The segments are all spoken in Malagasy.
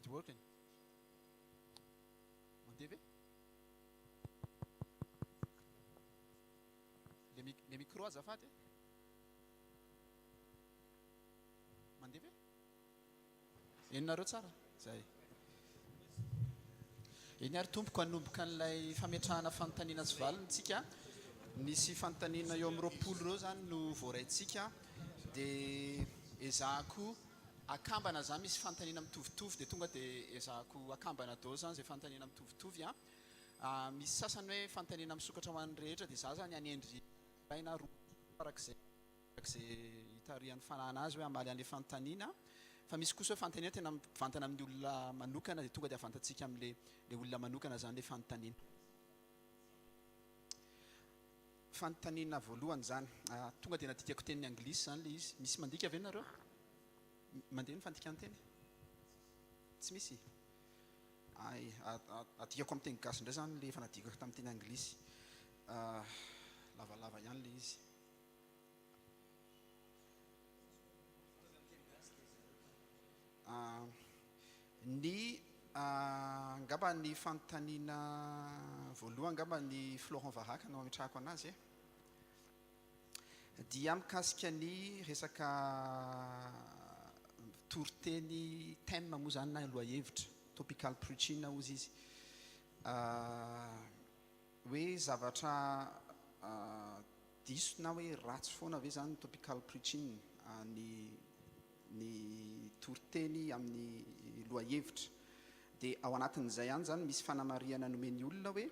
it working? Mandeha ve? Le micro azafady? Mandeha ve? Enonareo tsara? Zay. Eny ary tompoko hanomboka an'ilay fametrahana fanontaniana sy valiny misy fanontaniana eo amin'ny 20 reo zany no voaraintsika dia ezahako akambana zany misy fanontaniana mitovitovy dia tonga dia ezahako akambana daholo zany izay fanontaniana mitovitovy misy sasany hoe fanontaniana misokatra ho an'ny rehetra dia za zany anendry aina roa farak'izay hitarihan'ny fanahana azy hoe hamaly an'ilay fanontaniana fa misy kosa hoe fanontaniana tena mivantana amin'ny olona manokana dia tonga dia hafantatsika amin'ilay olona manokana zany ilay fanontaniana. Fanontaniana voalohany zany tonga dia nadikako tenin'ny anglisy zany ilay izy. Misy mandika ve nareo? Mandeha ny fandikana teny? Tsy misy? Adikako amin'ny teny gasy indray zany ilay efa nadikako tamin'ny teny anglisy. Lavalava ihany ilay izy. Ny angamba ny fanontaniana voalohany angamba ny Florent Varaka no ametrahako anazy dia mikasika ny resaka toriteny thème moa zany na lohahevitra topical preaching ozy izy hoe zavatra diso na hoe ratsy foana ve zany topical preaching ny toriteny amin'ny lohahevitra dia ao anatin'izay ihany zany misy fanamariana nomeny olona hoe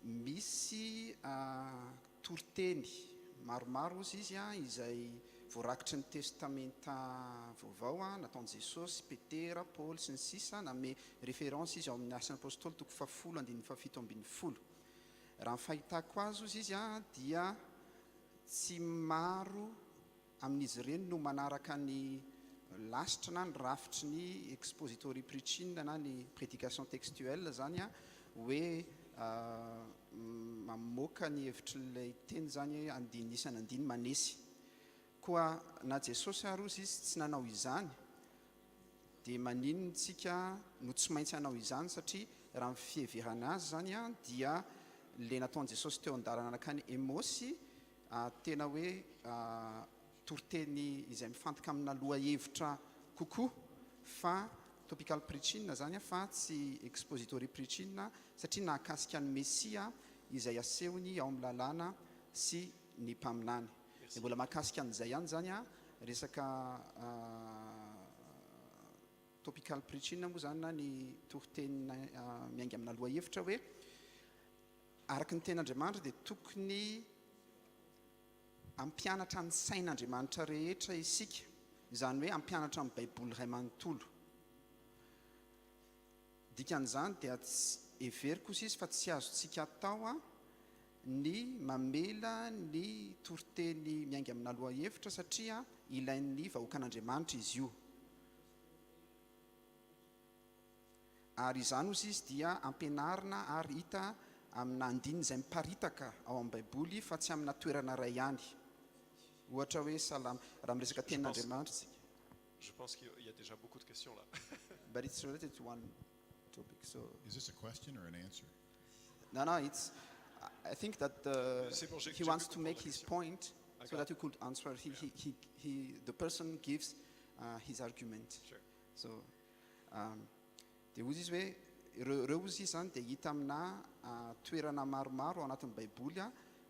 misy toriteny maromaro ozy izy izay voarakitry ny testamenta vaovao nataon'i Jesosy, Petera, Paul sy ny sisa nanome référence izy ao amin'ny Asan'ny Apôstôly 10:7-10. Raha ny fahitako azy ozy izy dia tsy maro amin'izy ireny no manaraka ny lasitra na ny rafitry ny expository preaching na ny prédication textuelle zany hoe mamoaka ny hevitrin'ilay teny zany andiny isany andiny manesy koa na Jesosy ary ozy izy tsy nanao izany dia maninona tsika no tsy maintsy hanao izany satria raha ny fiheverana azy zany dia le nataon'i Jesosy teo an-dalana anakany Emosy tena hoe toriteny izay mifantoka amina lohahevitra kokoa fa topical preaching zany fa tsy expository preaching satria nahakasika ny Mesia izay asehony ao amin'ny lalàna sy ny mpaminany. Dia mbola mahakasika an'izay ihany zany resaka topical preaching moa zany na ny toriteny miainga amina lohahevitra hoe araka ny ten'Andriamanitra dia tokony ampianatra ny sain'Andriamanitra rehetra isika, izany hoe ampianatra amin'ny baiboly iray manontolo. Dikan'izany dia everiko izy fa tsy azontsika atao ny mamela ny toriteny miainga amina lohahevitra satria ilain'ny vahoakan'Andriamanitra izy io. Ary izany ozy izy dia ampianarina ary hita amina andininy izay miparitaka ao amin'ny baiboly fa tsy amina toerana iray ihany. Ohatra hoe salama raha miresaka tenin'Andriamanitra. Je pense qu'il y a déjà beaucoup de questions là. But it's related to one topic. So Is this a question or an answer? no, it's. I think that he wants to make his point so that you could answer. The person gives his argument. Sure. So dia ozy izy hoe reo ozy izy zany dia hita amina toerana maromaro ao anatin'ny baiboly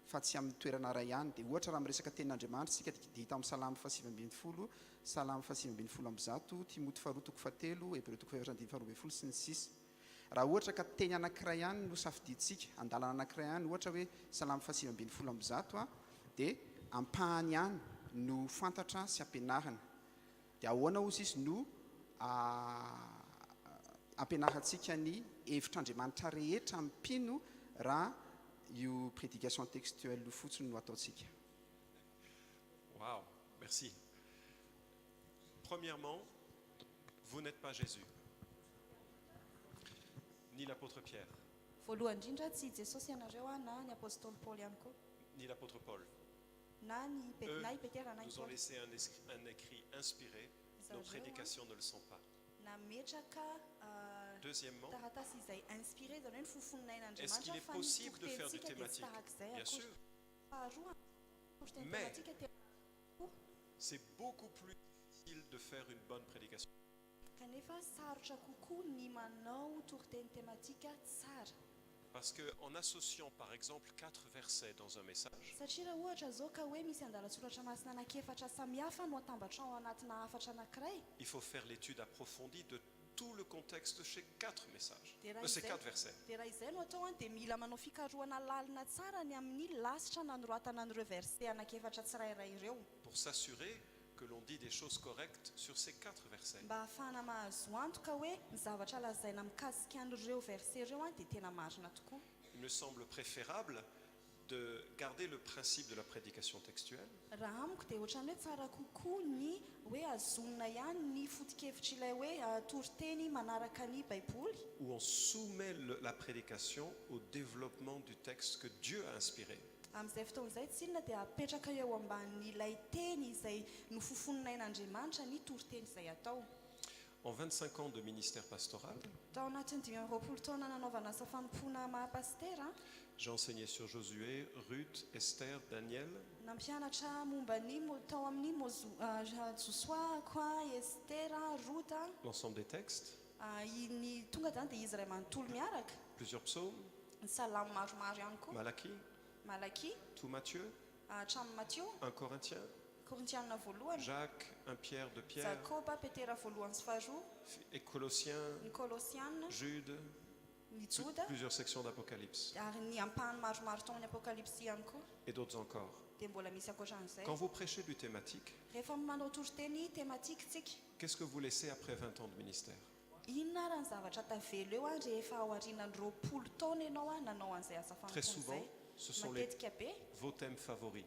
fa tsy amin'ny toerana iray ihany. Dia ohatra raha miresaka tenin'Andriamanitra sika dia hita amin'ny Salamy 7:20, Salamy 7:20, Timoty 2:7, Hebreo 2:2 sy ny sisa. Raha ohatra ka teny anankiray ihany no safidintsika, andalana anankiray ihany, ohatra hoe Salamy 7:20 dia ampahany ihany no fantatra sy ampianarana. Dia ahoana ozy izy no ampianarantsika ny hevitr'Andriamanitra rehetra mipino raha io prédication textuelle fotsiny no ataontsika. Wow, merci. Premièrement, vous n'êtes pas Jésus, ni l'apôtre Pierre, voalohany indrindra tsy Jesosy ianareo na ny apôstôly Paul ihany koa ni l'apôtre Paul. na i Petera na i Nous ont Paul laissé un écrit inspiré. Nos prédications ne le sont pas. nametraka Deuxièmement, taratasy izay inspiré zany hoe ny fofononain'Andriamanitra est-ce qu'il est fa ny possible de faire du tokotensika dia thématique? tsy tahak'izay Bien sûr, faharoa tokoteny Mais- tematika c'est beaucoup plus difficile de faire une bonne prédication. kanefa sarotra kokoa ny manao tokoteny tematika tsara Parce qu'en associant par exemple 4 versets dans un message, satria raha ohatra zao ka hoe misy andalatsoratra masina anankiefatra samihafa no atambatra ao anatina hafatra anankiray il faut faire l'étude approfondie de tout le contexte de ces 4 messages, dia de ces 4 versets. dia raha izay no atao dia mila manao fikarohana lalina tsara ny amin'ny lasitra nanoratana an'ireo verset anankiefatra tsirairay ireo Pour s'assurer que l'on dit des choses correctes sur ces 4 versets. mba ahafahana mahazo antoka hoe ny zavatra lazaina mikasika an'ireo verset ireo dia tena marina tokoa Il me semble préférable de garder le principe de la prédication textuelle raha amiko dia ohatrany hoe tsara kokoa ny hoe azonina ihany ny foto-kevitra ilay hoe toriteny manaraka ny baiboly où on soumet la prédication au développement du texte que Dieu a inspiré. amin'izay fotoana izay tsy inona dia apetraka eo ambanin'ilay teny izay no fofononain'Andriamanitra ny toriteny izay atao En 25 ans de ministère pastoral, tao anatin'ny 20 taona nanaovana asa fanompoana mahapastera j'ai enseigné sur Josué, Ruth, Esther, Daniel. nampianatra momba ny tao amin'ny Josoa koa Estera Rota L'ensemble des textes, ny tonga zany dia izy iray manontolo miaraka plusieurs psaumes, ny salamo maromaro ihany koa Malachie, Malaki tout Matthieu, hatramin'ny Matteo 1 Corinthiens, Korintianina voalohany Jacques, 1 Pierre, 2 Pierre, Jakoba Petera voalohany sy faharoa et Colossiens, ny Kolosianina Jude, ny Joda plusieurs sections d'Apocalypse ary ny ampahany maromaro tao amin'ny apokalypsy ihany koa et d'autres encore. dia mbola misy ankoatran'izay Quand vous prêchez du thématique, rehefa manao toriteny tematika tsika qu'est-ce que vous laissez après 20 ans de ministère? inona raha ny zavatra tavelo eo rehefa ao aorianany 20 taona ianao nanao an'izay asa Très souvent, fanompoana ce izay sont matetika be vos thèmes favoris,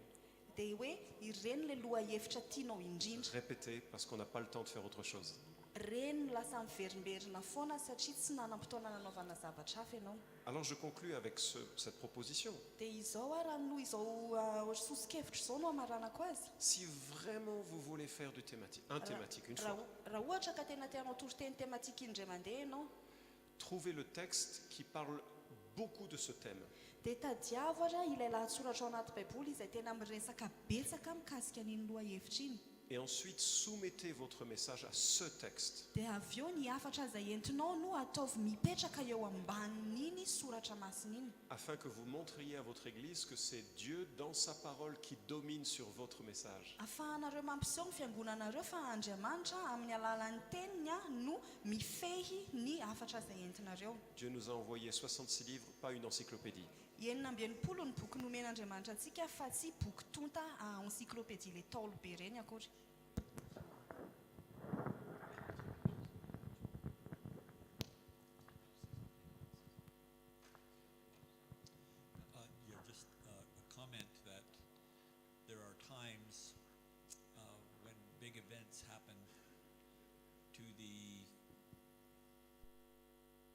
dia hoe ireny le lohahevitra tianao indrindra répétés parce qu'on n'a pas le temps de faire autre chose. reny no lasa miverimberina foana satria tsy nanam-potoana nanaovana zavatra hafa ianao Alors je conclus avec cette proposition. dia izao raha no izao sosikevitra izao no amaranako azy Si vraiment vous voulez faire du thématique, un thématique une fois, raha ohatra ka tena tianao toriteny tematika indray mandeha ianao trouvez le texte qui parle beaucoup de ce thème. dia tadiavo ara ilay lahatsoratra ao anaty baiboly izay tena miresaka betsaka mikasika an'iny lohahevitra iny Et ensuite, soumettez votre message à ce texte. dia avy eo ny hafatra izay entinao no ataovy mipetraka eo ambanin'iny soratra masina iny Afin que vous montriez à votre Église que c'est Dieu dans sa parole qui domine sur votre message. ahafahanareo mampiseho ny fiangonanareo fa Andriamanitra amin'ny alalan'ny teniny no mifehy ny hafatra izay entinareo Dieu nous a envoyé 66 livres, pas une encyclopédie. 70 ny boky nomen'Andriamanitra antsika fa tsy boky tonta encyclopédie le taolo be reny akory Just a comment that there are times when big events happen to the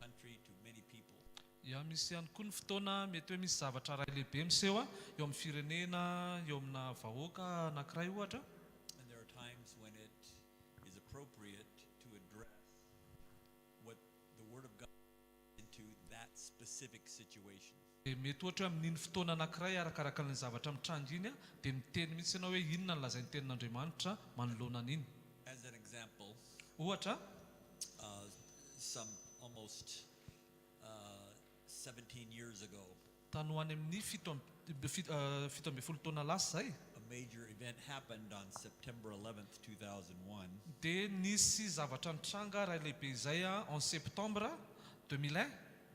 country, to many people. Ya misy ihany koa ny fotoana mety hoe misy zavatra ray lehibe miseho eo amin'ny firenena eo amina vahoaka anankiray ohatra And there are times when it is appropriate to address what the Word of God into that specific situation. dia mety ohatra hoe amin'iny fotoana anankiray arakaraka ny zavatra mitranga iny dia miteny mihitsy ianao hoe inona ny lazain'ny tenin'Andriamanitra manoloana an'iny As an example, ohatra some almost 17 years ago, tany ho any amin'ny 17 taona lasa zay a major event happened on September 11th, 2001. dia nisy zavatra nitranga ray lehibe izay en septembre 2001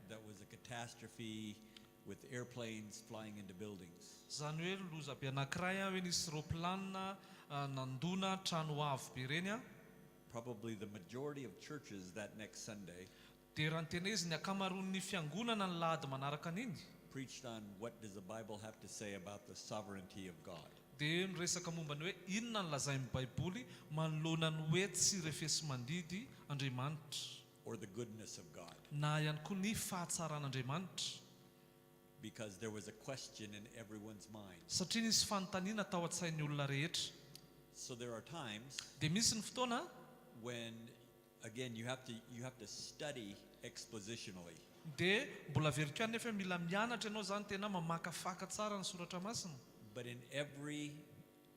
That was a catastrophe with airplanes flying into buildings. zany hoe lozabe anankiray hoe nisy roplanina nandona trano avo be reny Probably the majority of churches that next Sunday dia raha ny tena izy ny akamaroan'ny fiangonana ny lahady manaraka an'iny preached on what does the Bible have to say about the sovereignty of God. dia niresaka momba ny hoe inona ny lazain'ny baiboly manoloana ny hoe tsy refesy mandidy Andriamanitra Or the goodness of God. na ihany koa ny fahatsaran'Andriamanitra Because there was a question in everyone's mind. satria nisy fanontaniana tao an-tsain'ny olona rehetra So there are times dia misy ny fotoana when again, you have to study expositionally. dia mbola verika nefa mila mianatra ianao zany tena mamakafaka tsara ny soratra masina. But in every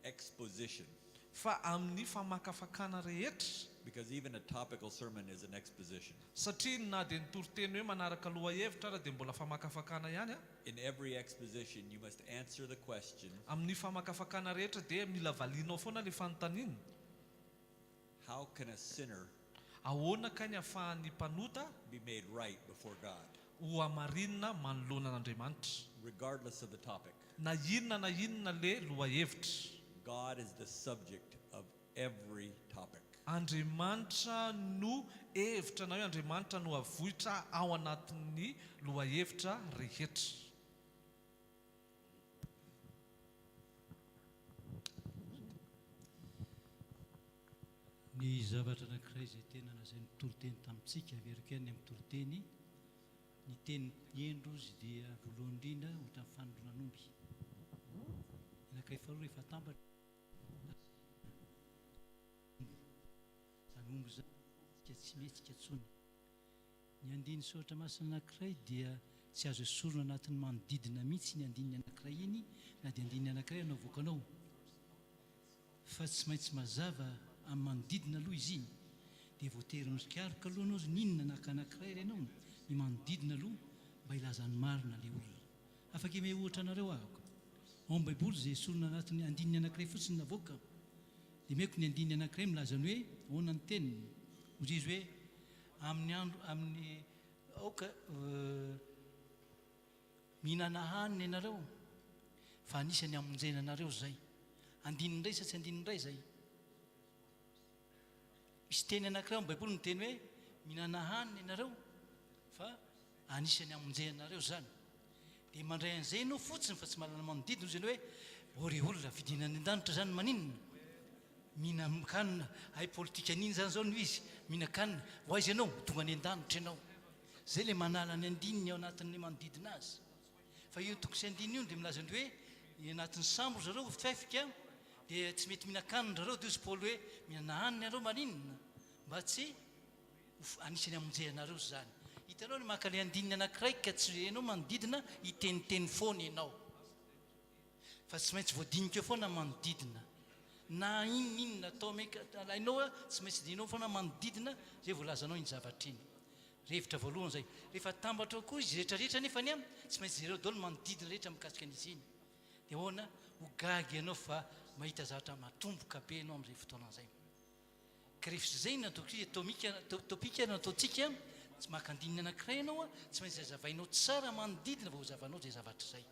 exposition, Fa amin'ny famakafakana rehetra, because even a topical sermon is an exposition. satria na dia nitoroteny hoe manaraka lohahevitra ara dia mbola famakafakana ihany a. In every exposition, you must answer the question, Amin'ny famakafakana rehetra dia mila valinao foana le fanontaniana. how can a sinner Ahoana ka ny ahafahan'ny mpanota be made right before God, ho amarinina manoloana an'Andriamanitra. regardless of the topic? Na inona le lohahevitra. God is the subject of every topic. Andriamanitra no hevitra na hoe Andriamanitra no avohitra ao anatin'ny lohahevitra rehetra. Ny zavatra anankiray izay tena nazain'ny toriteny tamintsika averika any amin'ny toriteny, ny teny endrozy dia voalohany indrindra ohatra ny fanondronan'omby. Anankiray faharoa rehefa tambatra zany omby zany tsika tsy metsika tsony. Ny andiny soratra masina anankiray dia tsy azo esorona anatin'ny manodidina mihitsy ny andininy anankiray iny, na dia andininy anankiray anao voakanao, fa tsy maintsy mazava amin'ny manodidina aloha izy iny. Dia voatery misikaroka aloha anao ninona anankiray irenao ny manodidina aloha mba ilazan'ny marina le olona. Afaka me ohatra anareo ahako ao amin'ny baiboly izay esorona anatin'ny andininy anankiray fotsiny navoaka, dia meko ny andininy anankiray milazany hoe ahoana ny teniny, hozy izy hoe amin'ny andro amin'ny aoka mihinana hanina ianareo fa anisany amonjena anareo zay. Andininy iray sa tsy andininy iray zay? Misy teny anankiray amin'ny baiboly miteny hoe mihinana hanina ianareo fa anisany amonjena anareo zany. Dia mandray an'izay ianao fotsiny fa tsy malana manodidina zany hoe ore olona vidinany an-danitra zany maninona mihinan-kanina ay politika an'iny zany zao no izy mihinan-kanina ho aizy ianao tonga any an-danitra ianao. Zay le manala ny andininy ao anatin'ny manodidina azy. Fa io toko sy andininy io dia milazany hoe anatin'ny sambo zareo fifefika dia tsy mety mihinan-kanina zareo, dia izy Paoly hoe mihinana hanina ianareo maninona mba tsy anisany amonjehanareo zany. Hitanao ny maka le andininy anankiray ka tsy ianao manodidina iteniteny foana ianao, fa tsy maintsy voadinika eo foana manodidina. Na inona atao meka alainao a tsy maintsy dinao foana manodidina zay voalazanao iny zavatra iny. Revitra voalohany zay. Rehefa tambatra koa izy rehetrarehetra nefany a tsy maintsy zareo daholo manodidina rehetra mikasika an'izy iny. Dia ahoana ho gagy ianao fa mahita zavatra matomboka be ianao amin'izay fotoana izay. Ka rehefa zay topika nataontsika tsy maka andininy anankiray ianao a tsy maintsy zazavainao tsara manodidina vao zavanao zay zavatra zay.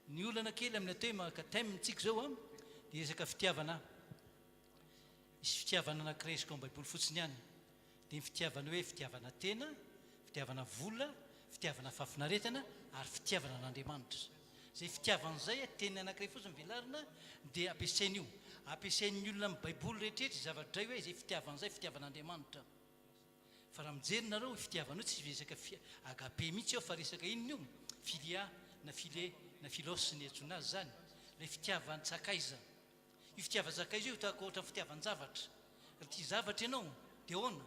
Ny olana kely amin'ny atao hoe maka thème-ntsika zao a dia resaka fitiavana. Misy fitiavana anankiray izy ko amin'ny baiboly fotsiny ihany, dia ny fitiavana hoe fitiavana tena, fitiavana vola, fitiavana fahafinaretana ary fitiavana an'Andriamanitra. Zay fitiavan'izay teny anankiray fotsiny velarina dia ampiasain'io, ampiasain'ny olona amin'ny baiboly rehetrarehetra zavatra hoe zay fitiavan'izay fitiavan'Andriamanitra. Fa raha mijery nareo fitiavanao tsy resaka agape mihitsy ao fa resaka inona io, filia na file na filosy ny antsoina azy zany, le fitiavan-tsakaiza. Io fitiavan-tsakaiza io tahaka ohatra fitiavan-javatra. Raha tia zavatra ianao dia ahoana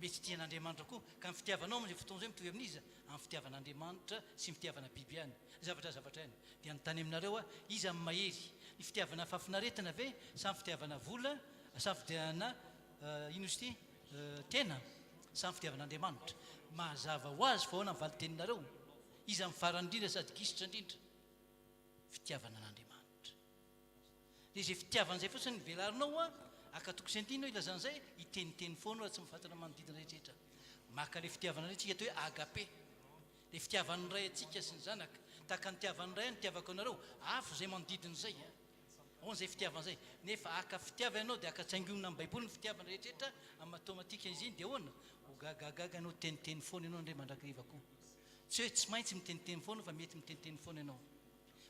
mety tian'Andriamanitra koa, ka ny fitiavanao amin'izay fotoana izay mitovy amin'iza amin'ny fitiavan'Andriamanitra sy ny fitiavana biby ihany, zavatra ihany. Dia anontany aminareo a iza amin'ny mahery, ny fitiavana fahafinaretana ve sa ny fitiavana vola sa ny fitiavana ino izy ity tena sa ny fitiavan'Andriamanitra? Mazava ho azy fa ahoana mivaly teninareo, iza amin'ny farany indrindra sady gisitra indrindra? Fitiavana an'Andriamanitra. Dia izay fitiavan'izay fotsiny velarinao a akatoko sy andinao ilazan'izay iteniteny foana raha tsy mifantana manodidina rehetrarehetra. Maka le fitiavana ray tsika atao hoe agape, le fitiavan'ny ray atsika sy ny zanaka, tahaka ny tiavan'ny ray ny tiavako anareo afo zay manodidina izay a. Ahoana zay fitiavan'izay? Nefa aka fitiava ianao dia aka tsaingionina amin'ny baiboly ny fitiavana rehetrarehetra amin'ny automatika izy iny, dia ahoana ho gagagaga ianao teniteny foana ianao indray mandrakariva koa. Tsy hoe tsy maintsy miteniteny foana fa mety miteniteny foana ianao.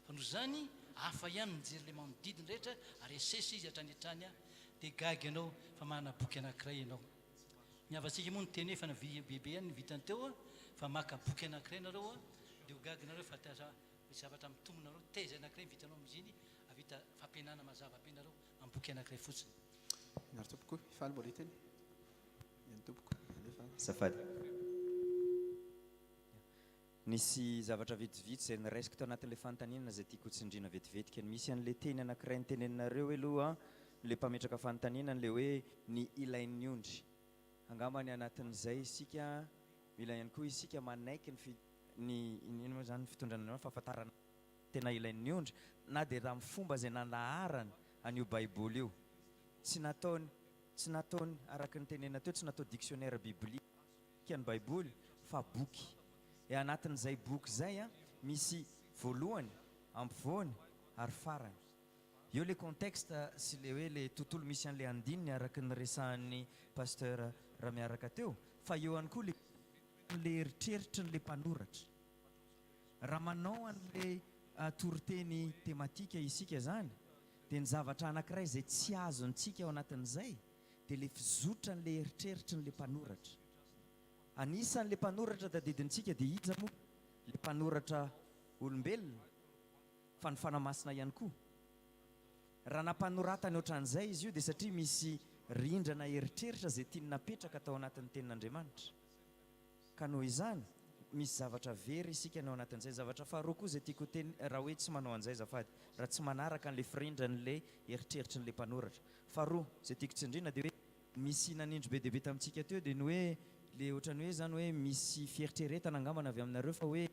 Fa noho izany hafa ihany mijery le manodidina rehetra ary asesa izy hatrany hatrany a, dia gagy ianao fa manana boky anankiray ianao. Ny havatsika moa ny teny hoe fa bebe ihany ny vitany teo a, fa maka boky anankiray nareo a dia ho gagy nareo fa zavatra mitombonareo teza anankiray vitanao amin'iziny avita fampianana mazava be nareo amin'ny boky anankiray fotsiny. Miaro tompoko, ifaly mbola iteny. Ny tompoko alefa Zafady. Nisy zavatra vitsivitsy zay niresiko tao anatin'ilay fanontaniana zay tiako tsindriana vetivetika. Misy an'ilay teny anankiray niteneninareo aloha le mpametraka fanontaniana le hoe ny ilain'ny ondry. Angamba ny anatin'izay isika mila ihany koa isika manaiky ny ino moa zany fitondrana fahafantarana tena ilain'ny ondry na dia raha fomba zay nanaharany an'io baiboly io. Tsy nataony araka ny tenena teo, tsy natao dictionnaire biblika ny baiboly fa boky. E anatin'izay boky zay misy voalohany, ampovoany ary farany. Eo le contexte sy le hoe le tontolo misy an'le andininy araka ny resahan'ny pasteur raha miaraka teo, fa eo ihany koa le eritreritry ny le mpanoratra. Raha manao an'le toriteny tematika isika zany, dia ny zavatra anankiray zay tsy azontsika ao anatin'izay dia le fizotra n'le eritreritry ny le mpanoratra. Anisan'le mpanoratra tadidintsika dia iza moa? Le mpanoratra olombelona, fa ny fanamasina ihany koa. Raha nampanoratany ohatran'izay izy io dia satria misy rindrana eritreritra zay tiany napetraka tao anatin'ny tenin'Andriamanitra. Ka noho izany misy zavatra very isika ao anatin'izay. Zavatra faharoa koa zay tiako teny raha hoe tsy manao an'izay zafady, raha tsy manaraka an'le firindran'le eritreritry n'le mpanoratra. Faharoa zay tiako tsindriana dia hoe misy nanindro be dia be tamintsika teo dia ny hoe le ohatrany hoe zany hoe misy fieritreretana angambana avy aminareo fa hoe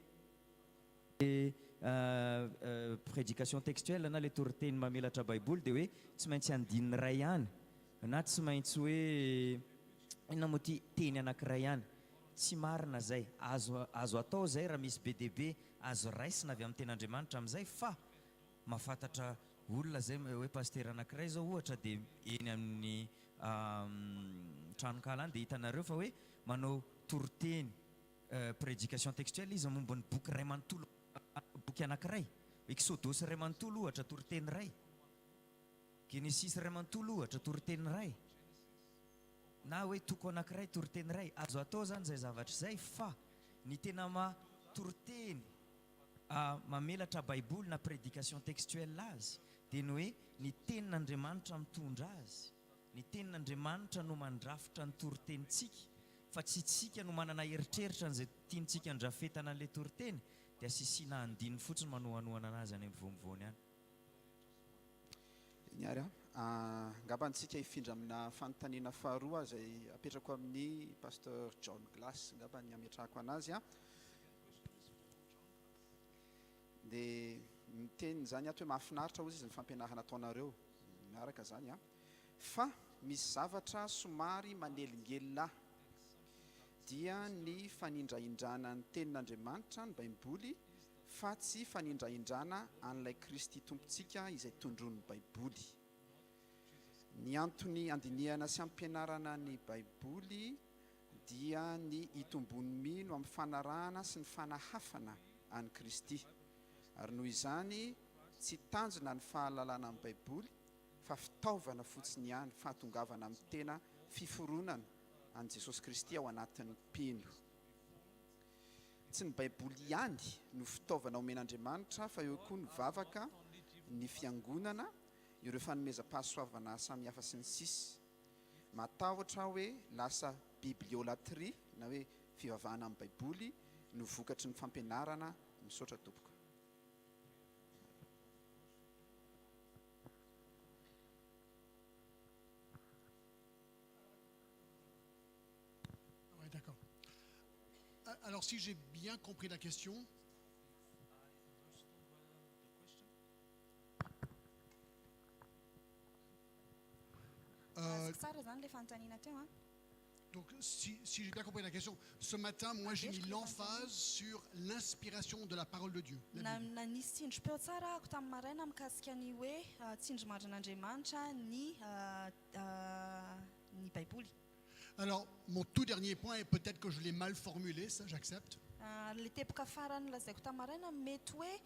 prédication textuelle na le toriteny mamelatra baiboly dia hoe tsy maintsy andininy ray ihany na tsy maintsy hoe inona moa ty teny anankiray ihany. Tsy marina zay. Azo atao zay raha misy be dia be azo raisina avy amin'ny ten'Andriamanitra amin'izay, fa mahafantatra olona zay hoe paster anankiray zao ohatra dia eny amin'ny tranokala any dia hitanareo fa hoe manao toriteny prédication textuelle izy momba ny boky ray manontolo, boky anankiray, Exodus ray manontolo ohatra toriteny ray, Genesis ray manontolo ohatra toriteny ray, na hoe toko anankiray toriteny ray. Azo atao zany zay zavatra zay, fa ny tena toriteny mamelatra baiboly na prédication textuelle azy dia ny hoe ny tenin'Andriamanitra mitondra azy. Ny tenin'Andriamanitra no mandrafitra ny toritenitsika, fa tsy tsika no manana eritreritra n'izay tiantsika andrafetana an'ilay toriteny dia asisiana andininy fotsiny manohanohana anazy any ampovoany any. Ny ary angabantsika hifindra amina fanontaniana faharoa zay apetrako amin'ny pasteur John Glass, angamba ny ametrahako anazy dia miteny zany ato hoe mahafinaritra ozy izy ny fampianarana ataonareo miaraka zany fa misy zavatra somary manelingelina dia ny fanindraindrana ny tenin'Andriamanitra ny baiboly fa tsy fanindraindrana an'ilay Kristy tompontsika izay tondron'ny baiboly. Ny antony andinihana sy ampianarana ny baiboly dia ny itombony mino amin'ny fanarahana sy ny fanahafana an'i Kristy. Ary noho izany tsy tanjona ny fahalalana amin'ny baiboly fa fitaovana fotsiny ihany fahatongavana amin'ny tena fiforonana an' Jesosy Kristy ao anatin'ny mpino. Tsy ny baiboly ihany no fitaovana omen'Andriamanitra fa eo koa ny vavaka, ny fiangonana, ireo fanomezam-pahasoavana samihafa sy ny sisy. Matahotra hoe lasa bibliolatrie na hoe fivavahana amin'ny baiboly no vokatry ny fampianarana misaotra tompoko. D'accord. Alors, si j'ai bien compris la question, Tsara zany le fanontaniana teo donc si j'ai bien compris la question, ce matin, moi j'ai mis l'emphase sur l'inspiration de la parole de Dieu. La Bible. na nisy tsindrom-peo tsara ako tamin'ny maraina mikasika ny hoe tsindrimandrin'Andriamanitra ny baiboly. Alors, mon tout dernier point, et peut-être que je l'ai mal formulé, ça j'accepte. Le teboka farany lazaiko tamin'ny maraina mety hoe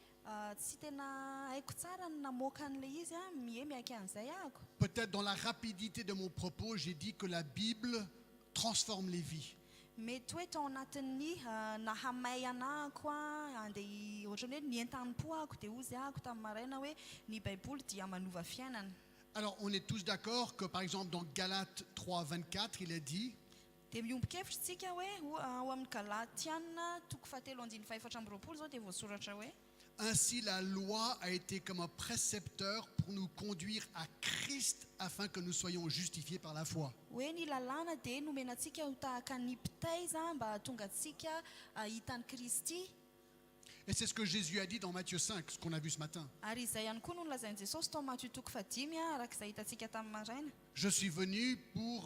tsy tena haiko tsara ny namoaka an'ilay izy miaiky an'izay ahako. Peut-être dans la rapidité de mon propos, j'ai dit que la Bible transforme les vies. Mety hoe tao anatin'ny nahamay anahako andeha ohatrany hoe nientanimpo ahako dia ozy ahako tamin'ny maraina hoe ny baiboly dia manova fiainana. Alors, on est tous d'accord que, par exemple, dans Galates 3, 24, il est dit dia miombon-kevitra tsika hoe ao amin'ny Galatiana toko fahatelo andiny faefatra amby roapolo zao dia voasoratra hoe Ainsi, la loi a été comme un précepteur pour nous conduire à Christ afin que nous soyons justifiés par la foi. hoe ny lalàna dia nomenantsika ho tahaka ny pitaiza mba hahatonga antsika hitan'i Kristy. Et c'est ce que Jésus a dit dans Matthieu 5, ce qu'on a vu ce matin. Ary izay ihany koa no nolazain'i Jesosy tao Matthieu toko fahadimy araka izay hitantsika tamin'ny maraina. Je suis venu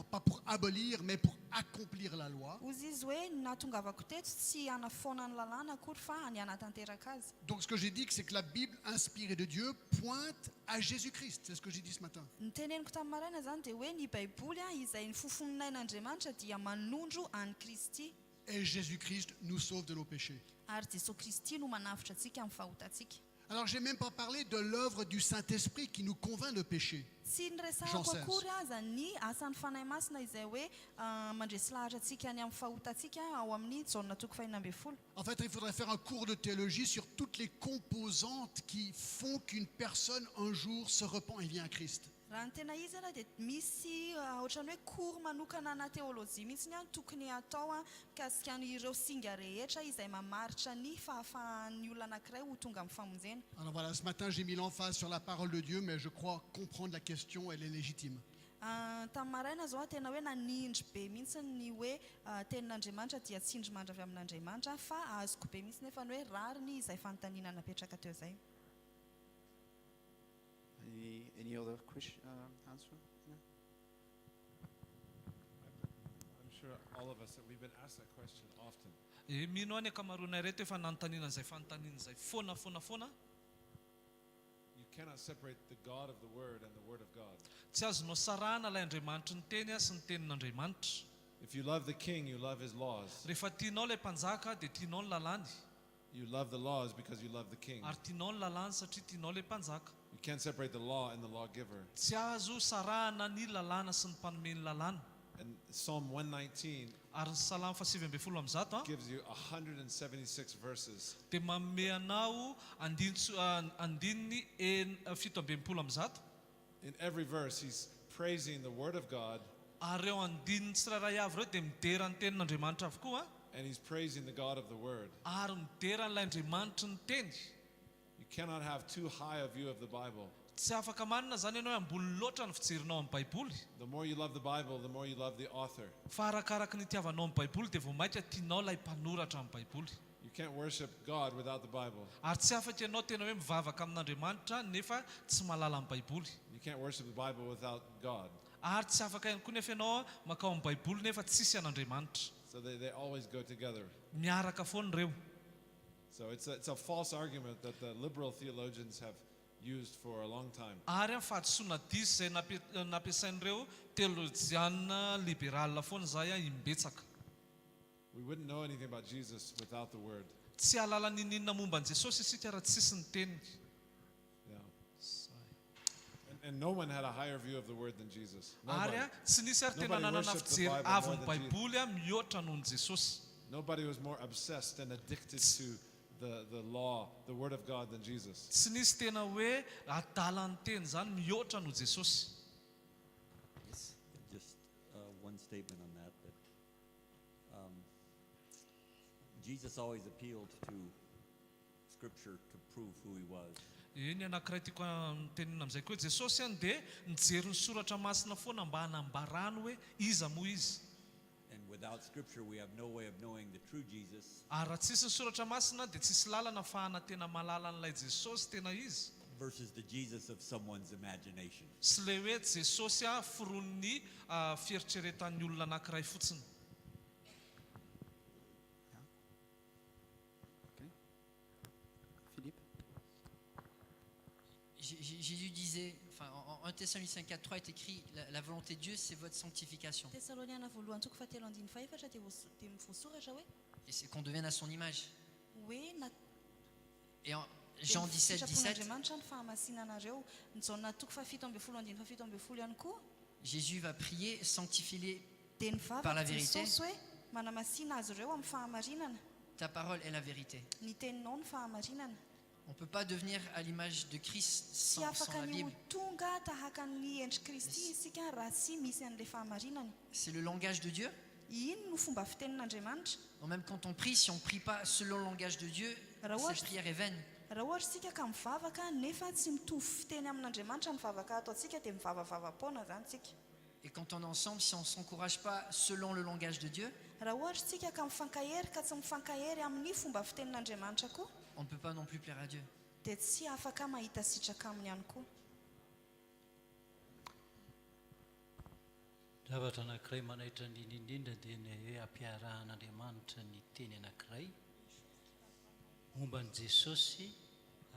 pas pour abolir, mais pour accomplir la loi. Hozy izy hoe nahatongavako teto tsy hanafoana ny lalàna akory fa ny hanatanteraka azy. Donc ce que j'ai dit, c'est que la Bible inspirée de Dieu pointe à Jésus-Christ. C'est ce que j'ai dit ce matin. Ny teneniko tamin'ny maraina zany dia hoe ny baiboly izay ny fofoninain'Andriamanitra dia manondro an'i Kristy. Et Jésus-Christ nous sauve de nos péchés. Ary Jesosy Kristy no manavitra antsika amin'ny fahotantsika. Alors j'ai même pas parlé de l'œuvre du Saint-Esprit qui nous convainc de péché. Tsy Jean niresahako 16. akory aza ny asan'ny fanahy masina izay hoe mandresy lahatra antsika any amin'ny fahotantsika ao amin'ny jauna toko fahinana ambin'ny folo. En fait, il faudrait faire un cours de théologie sur toutes les composantes qui font qu'une personne un jour se repent et vient à Christ. Raha ny tena izy ala dia misy ohatrany hoe cours manokana na teolojia mihitsy ny tokony atao mikasika an'ireo singa rehetra izay mamaritra ny fahafahan'ny olona anankiray ho tonga amin'ny famonjena. Alors voilà, ce matin j'ai mis l'emphase sur la parole de Dieu, mais je crois comprendre la question, elle est légitime. Tamin'ny maraina zao tena hoe nanindry be mihitsy ny hoe tenin'Andriamanitra dia tsindry mandra avy amin'Andriamanitra fa azoko be mihitsy nefa ny hoe rary ny izay fanontaniana napetraka teo izay. Any other question, answer? No? I'm sure all of us that we've been asked that question often. Mino any akamaroana ireto efa nanontaniana izay fanontaniana izay foana. You cannot separate the God of the Word and the Word of God. Tsy azonao sarahana ilay Andriamanitra ny teny sy ny tenin'Andriamanitra. If you love the King, you love His laws. Rehefa tianao ilay mpanjaka dia tianao ny lalàny. You love the laws because you love the King. Ary tianao ny lalàny satria tianao ilay mpanjaka. You can't separate the law and the lawgiver. Tsy azo sarahana ny lalàna sy ny mpanome ny lalàna. And Psalm 119 Ary ny Salamo 7:100 gives you 176 verses dia manome anao andininy 7:100. In every verse, he's praising the Word of God Ary eo andininy tsirairay avy ireo dia midera ny tenin'Andriamanitra avokoa and he's praising the God of the Word. ary midera n'ilay Andriamanitra ny teny. You cannot have too high a view of the Bible. Tsy afaka manina zany ianao hoe ambony loatra ny fijerinao amin'ny Baiboly. The more you love the Bible, the more you love the author. Fa arakaraka ny itiavanao amin'ny Baiboly dia vao maika tianao ilay mpanoratra amin'ny Baiboly. You can't worship God without the Bible. Ary tsy afaka ianao tena hoe mivavaka amin'Andriamanitra nefa tsy mahalala amin'ny Baiboly. You can't worship the Bible without God. Ary tsy afaka ihany koa nefa ianao makao amin'ny Baiboly nefa tsisy an'Andriamanitra. So they always go together. Miaraka foana ireo. So it's a false argument that the liberal theologians have used for a long time. Ary amin'ny fahadisoana diso izay nampiasain'ireo teolojiana liberala foana izay imbetsaka. We wouldn't know anything about Jesus without the Word. Tsy halala ninina momba an'i Jesosy isika raha tsisy ny teniny. Yeah. And no one had a higher view of the Word than Jesus. Ary Nobody. tsy nisy ary tena Nobody nanana worshipped the fijery Bible avo more ny than Baiboly mihoatra noho ny Jesosy. Nobody was more obsessed and addicted to the law, the Word of God than Jesus. Tsy nisy tena hoe adala ny teny zany mihoatra noho Jesosy. Just one statement on that. Jesus always appealed to Scripture to prove who He was. Eny anankiray tiako tenina amin'izay koa Jesosy any dia nijery ny soratra masina foana mba hanambarany hoe iza moa izy. And without Scripture, we have no way of knowing the true Jesus Ary raha tsisy ny soratra masina dia tsisy lalana fahana tena malala n'ilay Jesosy tena izy. versus the Jesus of someone's imagination. Sy ilay hoe Jesosy foron'ny fieritreretan'ny olona anankiray fotsiny. Okay. Philippe? Jésus disait, enfin, en 1 Thessaloniciens 4:3 est écrit, la volonté de Dieu, c'est votre sanctification. Tesaloniana voalohany toko fahatelo andiny faefatra dia voasoratra hoe Et c'est qu'on devienne à son image. hoe Et en Jean 17:17, sitrapon'Andriamanitra ny fahamasinanareo. Ny jaona toko fahafito ambin'ny folo andiny fahafito ambin'ny folo ihany koa Jésus va prier, sanctifie-les dia par la nivavaka vérité. Jesosy hoe manamasina azy ireo amin'ny fahamarinana. Ta parole est la vérité. Ny teninao ny fahamarinana. On ne peut pas devenir à l'image de Christ Tsy sans afaka la ny ho Bible. tonga tahaka ny endri Kristy isika raha tsy misy an'ilay fahamarinana. C'est le langage de Dieu. ino no fomba fitenin'Andriamanitra. Donc même quand on prie, si on ne prie pas selon le langage de Dieu, cette prière est vaine. Raha ohatra isika ka mivavaka nefa tsy mitovy fiteny amin'Andriamanitra ny vavaka ataontsika dia mivavavavapoana zany tsika. Et quand on est ensemble, si on ne s'encourage pas selon le langage de Dieu, Raha ohatra isika ka mifankahery ka tsy mifankahery amin'ny fomba fitenin'Andriamanitra koa, on ne peut pas non plus plaire à Dieu. dia tsy afaka mahita sitraka aminy ihany koa. Zavatra anankiray manaitra ny indrindra dia ny hoe ampiarahan'Andriamanitra ny teny anankiray momba ny Jesosy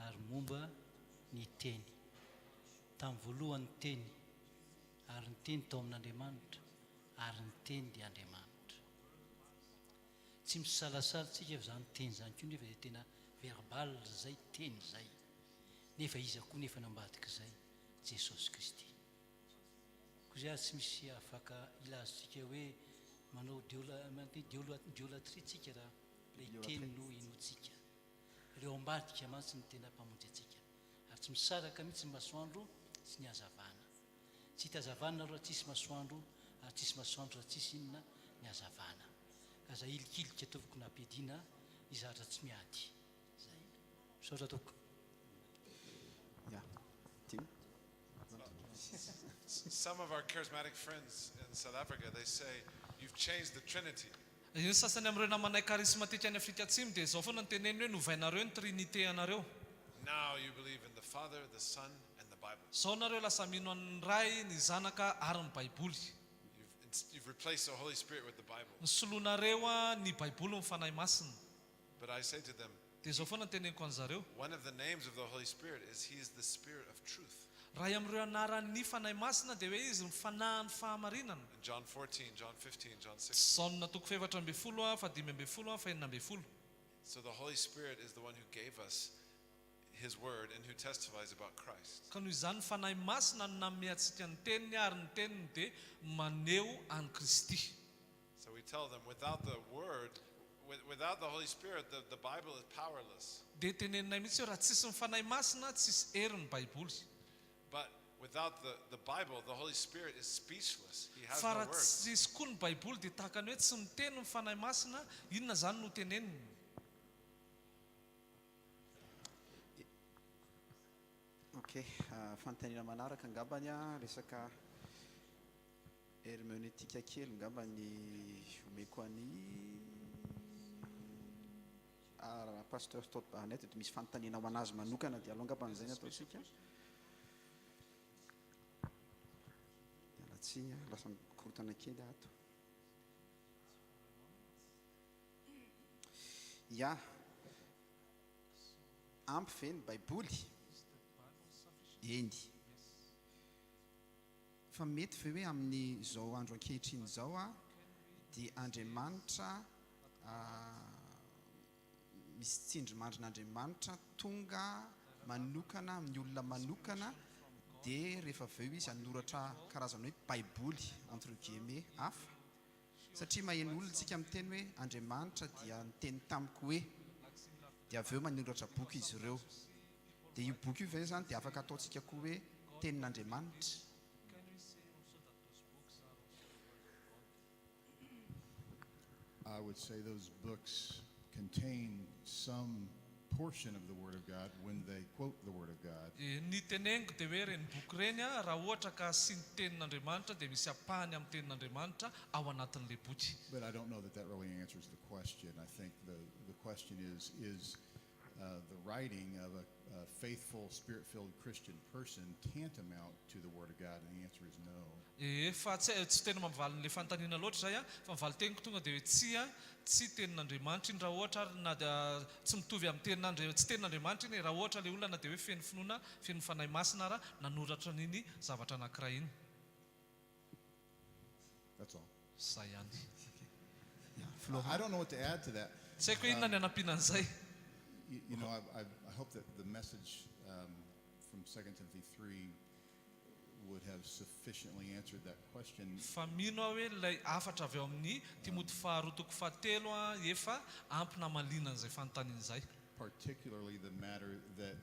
ary momba ny teny. Tamin'ny voalohany teny ary ny teny tao amin'Andriamanitra ary ny teny dia Andriamanitra. Tsy misalasala tsika izany teny izany koa nefa dia tena verbal zay teny zay. Nefa iza koa nefa nambadika izay Jesosy Kristy. Koa tsy misy afaka ilazitsika hoe manao idiolatria tsika raha ilay teny no inotsika. Ireo ambadika mantsy ny tena mpamonjy atsika. Ary tsy misaraka mihitsy ny masoandro sy ny hazavana. Tsy hita hazavana raha tsisy masoandro, ary tsisy masoandro raha tsisy inona ny hazavana. Ka izay ilikilika ataovako nampiadiana izahatra tsy miady. Zay. Misaotra ataoko. Yeah. Tim? Some of our charismatic friends in South Africa, they say, you've changed the Trinity. Ny sasany amin'ireo namanay karismatika any Afrika Atsimo dia izao foana ny teneny hoe novainareo ny trinité anareo. Now you believe in the Father, the Son, and the Bible. Zao nareo lasa mino ny Ray, ny Zanaka ary ny Baiboly. You've replaced the Holy Spirit with the Bible. Ny soloanareo ny Baiboly ny fanahy masina. But I say to them, Dia izao foana ny teneniko an'zareo. one of the names of the Holy Spirit is He is the Spirit of truth. Raha amin'ireo anaran'ny fanahy masina dia hoe izy mifanahy ny fahamarinana. In John 14, John 15, John 16. Zaona toko fahefatra ambin'ny folo, fadimy ambin'ny folo, fahenina ambin'ny folo. So the Holy Spirit is the one who gave us His word and who testifies about Christ. Ka noho izany ny fanahy masina no nanome antsika ny teniny ary ny teniny dia maneho an'i Kristy. So we tell them, without the word, without the Holy Spirit, the Bible is powerless. Dia teneninay mihitsy hoe raha tsisy ny fanahy masina, tsisy hery ny Baiboly. But without the Bible, the Holy Spirit is speechless. He has Fa no raha words. tsisy koa ny Baiboly dia tahaka ny hoe tsy miteny ny fanahy masina, inona zany no teneniny? Ok, fanontaniana manaraka angambany a resaka hermeneutika kely angambany omeko any pasteur Todd Barnett dia misy fanontaniana ho anazy manokana dia aloha angambany izay ny ataontsika. Alatsiny lasa mikorotana kely ato. Ya, ampy ve ny Baiboly? Eny. Fa mety ve hoe amin'izao andro ankehitriny izao a dia Andriamanitra misy tsindrimandrin'Andriamanitra tonga manokana amin'ny olona manokana dia rehefa avy eo izy hanoratra karazana hoe Baiboly entre guillemets hafa. Satria maheno olona tsika miteny hoe Andriamanitra dia niteny tamiko hoe, dia avy eo manoratra boky izy ireo. Dia io boky io ve zany dia afaka ataontsika koa hoe tenin'Andriamanitra. I would say those books contain some portion of the Word of God when they quote the Word of God. Ny teneniko dia hoe reny boky reny a raha ohatra ka sy ny tenin'Andriamanitra dia misy apahany amin'ny tenin'Andriamanitra ao anatin'ilay boky. But I don't know that that really answers the question. I think the question is the writing of a faithful, spirit-filled Christian person tantamount to the Word of God? And the answer is no. Fa tsy tena mamivaly n'ilay fanontaniana loatra zay a, fa mivaly teniko tonga dia hoe tsy tenin'Andriamanitra iny raha ohatra na dia tsy mitovy amin'ny tenin'Andriamanitra, tsy tenin'Andriamanitra iny raha ohatra ilay olona na dia hoe feno finoana, feno fanahy masina raha nanoratra n'iny zavatra anankiray iny. That's all. Zay ihany. I don't know what to add to that. Tsy haiko hoe inona ny hanampiana an'izay. You know, I hope that the message from 2 Timothy 3 would have sufficiently answered that question. Fa mino aho hoe ilay afatra avy ao amin'ny Timoty faharoa toko fahatelo a efa ampy namalina an'izay fanontaniana izay. Particularly the matter that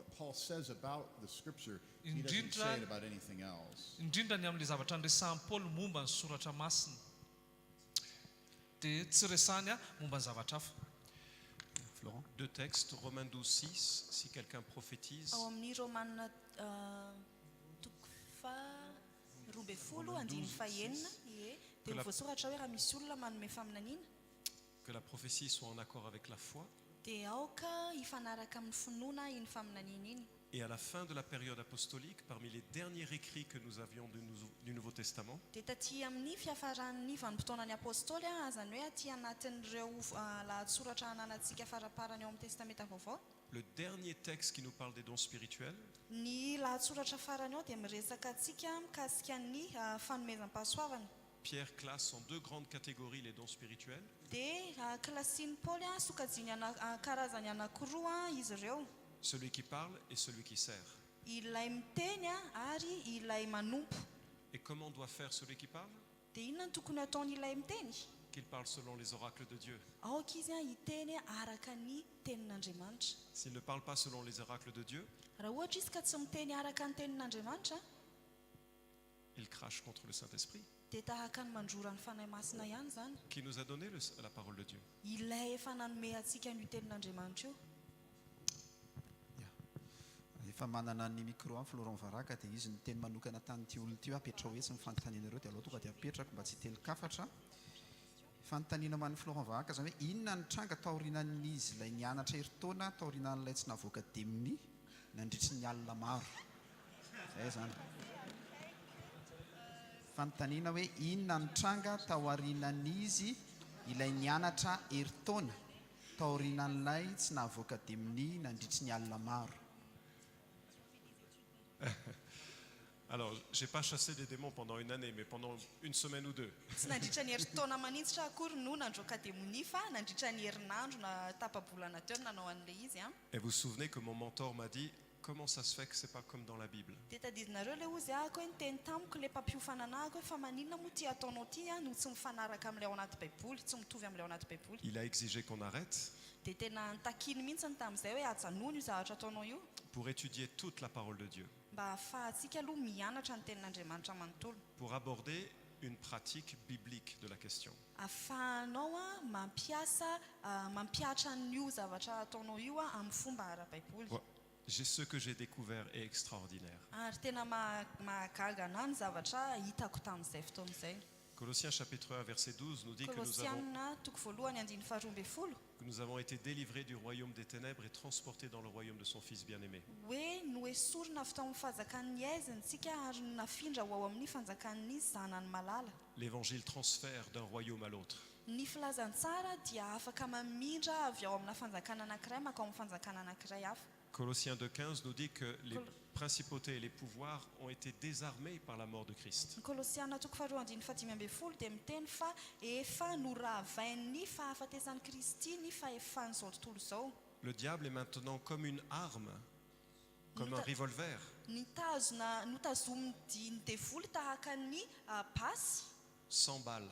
what Paul says about the scripture, he doesn't say it about anything else. indrindra ny amin'le zavatra andresan'ny Paul momba ny soratra masina dia tsy resany momba ny zavatra hafa. Florent. Deux textes, Romains 12:6, si quelqu'un prophétise. ao amin'ny Romanina toko roa ambin'ny folo andiny fahaenina ie dia voasoratra hoe raha misy olona manome faminaniana Que la prophétie soit en accord avec la foi. dia aoka hifanaraka amin'ny finoana iny faminaniana iny. Et à la fin de la période apostolique, parmi les derniers écrits que nous avions du Nouveau Testament, dia taty amin'ny fiafaran'ny vanimpotoanan'ny apôstôly zany hoe aty anatin'ireo lahatsoratra ananantsika faraparany eo amin'ny testamenta vaovao, le dernier texte qui nous parle des dons spirituels, ny lahatsoratra farany ao dia miresaka atsika mikasika ny fanomezam-pahasoavana. Pierre classe en deux grandes catégories les dons spirituels. dia klasian'ny Paoly sokajiny karazany anankiroa izy ireo, Celui qui parle et celui qui sert. ilay miteny ary ilay manompo. Et comment doit faire celui qui parle? dia inona ny tokony ataon'ilay miteny? Qu'il parle selon les oracles de Dieu. aoka izy hiteny araka ny tenin'Andriamanitra. S'il ne parle pas selon les oracles de Dieu, raha ohatra izy ka tsy miteny araka ny tenin'Andriamanitra il crache contre le Saint-Esprit, dia tahaka ny mandrora ny fanahy masina ihany zany, qui nous a donné la parole de Dieu. ilay efa nanome antsika ny tenin'Andriamanitra io. Efa manana ny micro amin'ny Florent Varaka dia izy ny teny manokana tanyity olona ity apetra hoe tsy mifanontanina ireo dia aloha tonga dia apetrako mba tsy telo-kafatra. Fanontaniana man'ny Florent Varaka zany hoe inona ny tranga taorinan'izy ilay nianatra herintaona taorinan'ilay tsy navoaka demini nandritry ny alina maro. Zay zany. Fanontaniana hoe inona ny tranga taorinan'izy ilay nianatra herintaona taorinan'ilay tsy navoaka demini nandritry ny alina maro. Alors, j'ai pas chassé des démons pendant une année, mais pendant une semaine ou deux. tsy nandritra ny herintaona manitsitra akory no nandroaka demoni fa nandritra ny herinandro na tapa-bolana teo nanao an'ilay izy Et vous vous souvenez que mon mentor m'a dit, comment ça se fait que c'est pas comme dans la Bible? dia tadidinareo ilay ozy ako hoe niteny tamiko ilay mpampiofana ako hoe fa maninona moa ty ataonao ty no tsy mifanaraka amin'ilay ao anaty baiboly, tsy mitovy amin'ilay ao anaty baiboly. Il a exigé qu'on arrête dia tena nitakiny mihitsy ny tamin'izay hoe ajanono io zavatra ataonao io pour étudier toute la parole de Dieu, mba ahafahantsika aloha mianatra ny tenin'Andriamanitra manontolo, pour aborder une pratique biblique de la question. ahafahanao mampiatra n'io zavatra ataonao io amin'ny fomba ara-baiboly. Ce que j'ai découvert est extraordinaire. ary tena mahagaga anahy ny zavatra hitako tamin'izay fotoana izay. Colossiens chapitre 1 verset 12 nous dit que Kolosianina toko voalohany andiny faharoa ambin'ny folo nous avons été délivrés du royaume des ténèbres et transportés dans le royaume de son Fils bien-aimé. hoe noesorina avy tao amin'ny fanjakan'ny aizintsika ary nafindra ho ao amin'ny fanjakan'ny zanany malala. L'évangile transfère d'un royaume à l'autre. ny filazantsara dia afaka mamindra avy ao amina fanjakana anankiray maka ao amin'ny fanjakana anankiray hafa. Colossiens 2:15 nous dit que les principautés et les pouvoirs ont été désarmés par la mort de Christ. Kolosiana toko faharoa andiny fahadimy ambin'ny folo dia miteny fa efa noravain'ny fahafatesany Kristy ny fahefan'izao tontolo izao. Le diable est maintenant comme une arme, comme un revolver. Notazominy ny devoly tahaka ny pasy. 100 balles.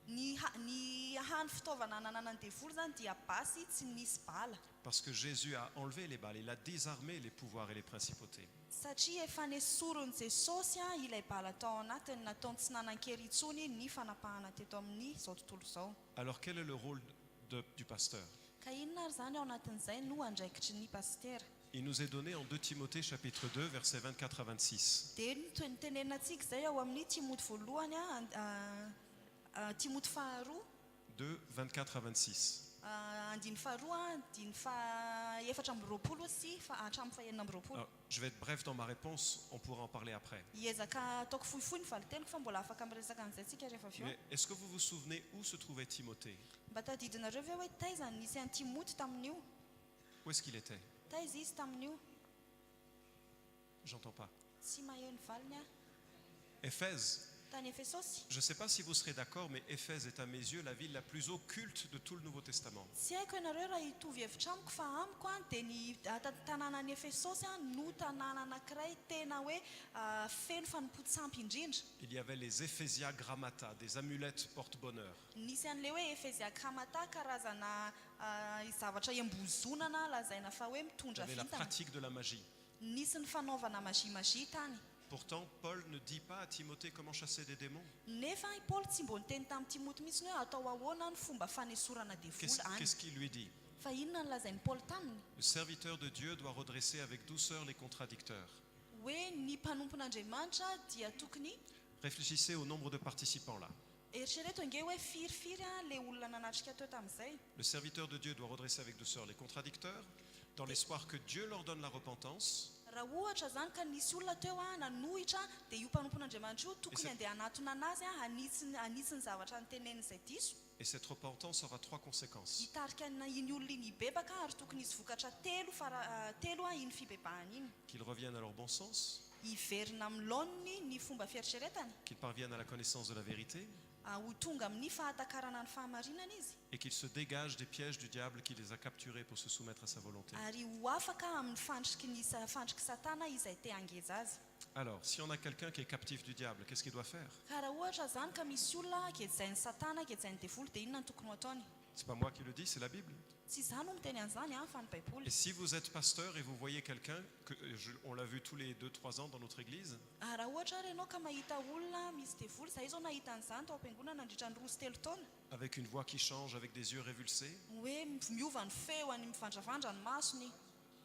ny hany fitaovana ananan'ny devoly zany dia basy tsy nisy bala. Parce que Jésus a enlevé les balles, il a désarmé les pouvoirs et les principautés. Satria efa nesorony Jesosy ilay bala tao anatiny nataony tsy nanan-kery intsony ny fanapahana teto amin'izao tontolo izao. Alors quel est le rôle du pasteur? Ka inona ary zany ao anatin'izay no andraikitry ny pasteur? Il nous est donné en 2 Timothée chapitre 2 versets 24 à 26. Dia nitenenantsika izay ao amin'ny Timoty voalohany Timoty faharoa 2 24 à 26. andiny faharoa andiny efatra amby roapolo sy hatramin'ny fahaenina amby roapolo. Je vais être bref dans ma réponse, on pourra en parler après. Hiezaka ataoko fohifohy ny valiteniko fa mbola afaka miresaka an'izay tsika rehefa avy eo. Mais est-ce que vous vous souvenez où se trouvait Timothée? Mba tadidinareo ve hoe taiza ny nisy an'i Timoty tamin'io? Où est-ce qu'il était? Taiza izy tamin'io? J'entends pas. Tsy maheno valiny. Éphèse. tany Efesosy. Je ne sais pas si vous serez d'accord, mais Éphèse est à mes yeux la ville la plus occulte de tout le Nouveau Testament. Tsy haiko ianareo raha hitovy hevitra amiko fa amiko a dia ny tanànany Efesosy a no tanàna anankiray tena hoe feno fanompontsampy indrindra. Il y avait les Ephesia Grammata, des amulettes porte-bonheur. Nisy an'ilay hoe Efezia Gramata karazana zavatra iambozonana lazaina fa hoe Il y mitondra avait la vintana. pratique de la magie. Nisy ny fanaovana magie tany. Pourtant, Paul ne dit pas à Timothée comment chasser des démons. Nefa i Paul tsy mbo niteny tamin'ny Timoty mihitsy hoe atao ahoana ny fomba fanesorana devola any. Qu'est-ce qu'il lui dit? Fa inona no lazainy Paul taminy? Le serviteur de Dieu doit redresser avec douceur les contradicteurs. Hoe ny mpanompon'Andriamanitra dia tokony Réfléchissez au nombre de participants là. eritrereto nge hoe firifiry le olona nanatrika teo tamin'izay. Le serviteur de Dieu doit redresser avec douceur les contradicteurs, dans l'espoir que Dieu leur donne la repentance. Raha ohatra zany ka nisy olona teo nanohitra dia io mpanompon'Andriamanitra io tokony andeha hanatona anazy hanitsy ny zavatra nitenen'izay diso. Et cette repentance aura 3 conséquences. Hitarika iny olona iny hibebaka ary tokony hisy vokatra telo iny fibebahana iny. Qu'ils reviennent à leur bon sens, Hiverina amin'ny laoniny ny fomba fieritreretany. qu'ils parviennent à la connaissance de la vérité Ho tonga amin'ny fahatakarana ny fahamarinana izy. et qu'ils se dégagent des pièges du diable qui les a capturés pour se soumettre à sa volonté. Ary ho afaka amin'ny fandriky satana izay te hangeza azy. Alors, si on a quelqu'un qui est captif du diable, qu'est-ce qu'il doit faire? Ka raha ohatra zany ka misy olona akezainy satana akezainy devoly dia inona ny tokony ho ataony? C'est pas moi qui le dis, c'est la Bible. Tsy izany ho miteny an'izany fa ny Baiboly. Et si vous êtes pasteur et vous voyez quelqu'un, on l'a vu tous les 2-3 ans dans notre église, Raha ohatra ary ianao ka mahita olona misy devoly, zahay zao nahita an'izany tao am-piangonana nandritra ny 2-3 taona. avec une voix qui change, avec des yeux révulsés, Hoe miova ny feoany mivandravandra ny masony.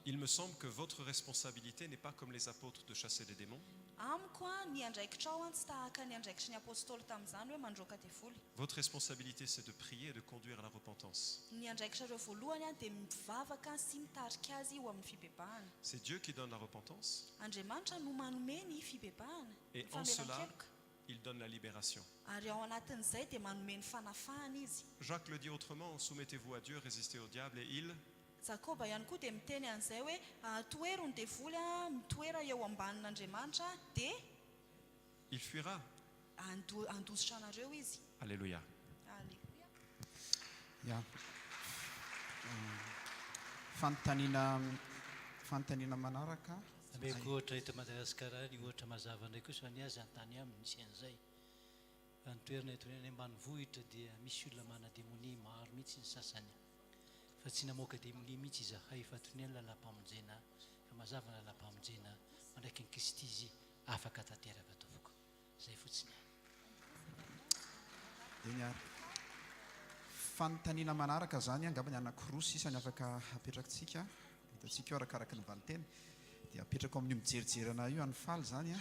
il me semble que votre responsabilité n'est pas comme les apôtres de chasser des démons. Amiko ny andraikitra ao tsy tahaka ny andraikitry ny apôstôly tamin'izany hoe mandroaka devoly. Votre responsabilité, c'est de prier et de conduire à la repentance. Ny andraikitra ireo voalohany dia mivavaka sy mitarika azy ho amin'ny fibebahana. C'est Dieu qui donne la repentance Andriamanitra no manome ny fibebahana. et en cela, il donne la libération. Ary ao anatin'izay dia manome ny fanafahana izy. Jacques le dit autrement, soumettez-vous à Dieu, résistez au diable et il... Jakoba ihany koa dia miteny an'izay hoe toero ny devoly mitoera eo ambanin'Andriamanitra dia il fuira. andositra anareo izy. Alléluia. Alleluia. Ya. Fanontaniana manaraka. Ameko ohatra eto Madagasikara ny ohatra mazava indray kosa ny azy an-tany aminy misy an'izay. Fa ny toerana eto any ambanivohitra dia misy olona mana-demonia maro mihitsy ny sasany. Fa tsy namoaka demonia mihitsy izahay fa toy ny lalam-pamonjena, fa mazava ny lalam-pamonjena mandraiky ny Kristy izy afaka tanteraka ataovako. Zay fotsiny. Eny ary. Fanontaniana manaraka zany angamba ny anankiroa sisany afaka apetrakintsika. Hitantsika eo arakaraka ny valiteny. Dia apetraka amin'ny mijerijerana io any faly zany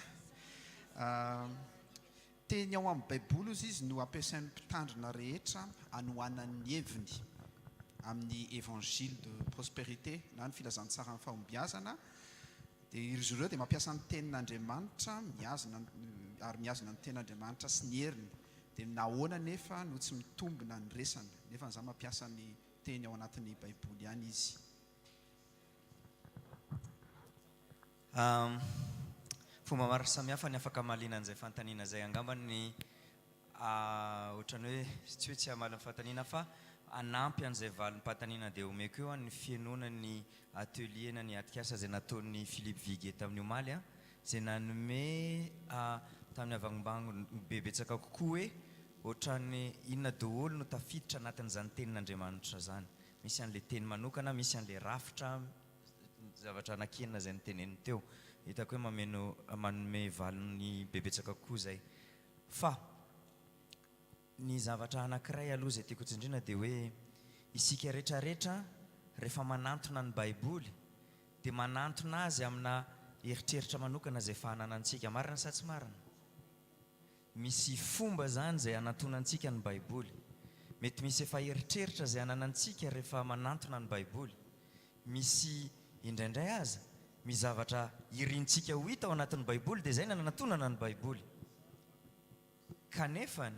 teny ao amin'ny Baiboly izy no ampiasain'ny mpitandrina rehetra hanohanan'ny heviny amin'ny évangile de prospérité na ny filazantsara ny fahombiazana. Dia izy ireo dia mampiasa ny tenin'Andriamanitra ary miazona ny tenin'Andriamanitra sy ny heriny. Dia nahoana nefa no tsy mitombina ny resany, nefa n'izany mampiasa ny teny ao anatin'ny Baiboly ihany izy. Fomba maro samihafa ny afaka mahaliana an'izay fanontaniana izay angamba ny ohatrany hoe tsy hoe tsy hamaly ny fanontaniana fa anampy an'izay valim-panontaniana dia omeko eo ny fianonany atelier na ny atikasa izay nataon'ny Philippe Viguet tamin'ny omaly izay nanome tamin'ny avangombango bebetsaka kokoa hoe ohatrany inona daholo no tafiditra anatin'izany tenin'Andriamanitra zany. Misy an'ilay teny manokana, misy an'ilay rafitra zavatra anakenina izay niteneniny teo. Hitako hoe manome valiny bebetsaka kokoa zay. Fa ny zavatra anankiray aloha izay tiako tsindrina dia hoe isika rehetrarehetra rehefa manantona ny Baiboly dia manantona azy amina eritreritra manokana izay fahananantsika. Marina sa tsy marina? Misy fomba zany izay anantonantsika ny Baiboly. Mety misy efa eritreritra izay ananantsika rehefa manantona ny Baiboly. Misy indraindray aza misy zavatra irintsika ho hita ao anatin'ny Baiboly dia izay no anantonana ny Baiboly. Kanefa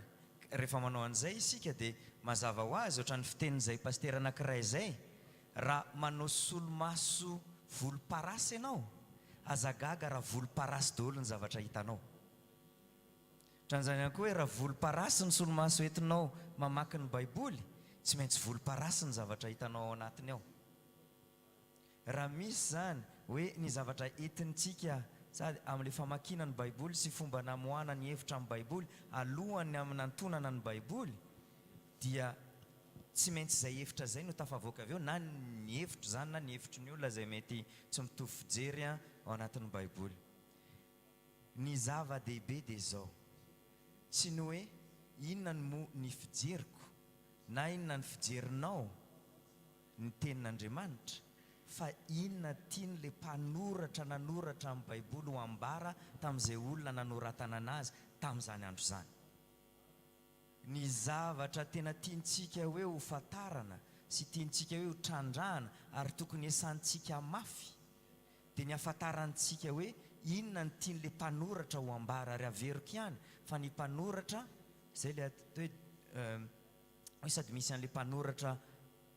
rehefa manao an'izay isika dia mazava ho azy ohatran'ny fitenin'izay paster anankiray izay, raha manao solomaso volomparasy ianao, azagaga raha volomparasy daholo ny zavatra hitanao. Ohatran' zany ihany koa hoe raha volomparasy ny solomaso entinao mamaky ny baiboly, tsy maintsy volomparasy ny zavatra hitanao ao anatiny ao. Raha misy zany hoe ny zavatra entintsika sady amin'le famakina ny baiboly sy fomba namoana ny hevitra amin'ny baiboly alohany amin'ny antonana ny baiboly, dia tsy maintsy izay hevitra zay no tafavoaka avy eo, na ny hevitro zany na ny hevitry ny olona zay mety tsy mitovy fijery ao anatin'ny baiboly. Ny zava-dehibe dia zao, tsy ny hoe inona ny fijeriko na inona ny fijerinao ny tenin'Andriamanitra, fa inona tian'le mpanoratra nanoratra amin'ny baiboly ho ambara tamin'izay olona nanoratana anazy tamin'izany andro zany. Ny zavatra tena tiantsika hoe ho fatarana sy tiantsika hoe ho trandrahana ary tokony esantsika mafy dia ny ahafantarantsika hoe inona ny tian'le mpanoratra ho ambara ary averiko ihany, fa ny mpanoratra zay le atao hoe sady misy an'le mpanoratra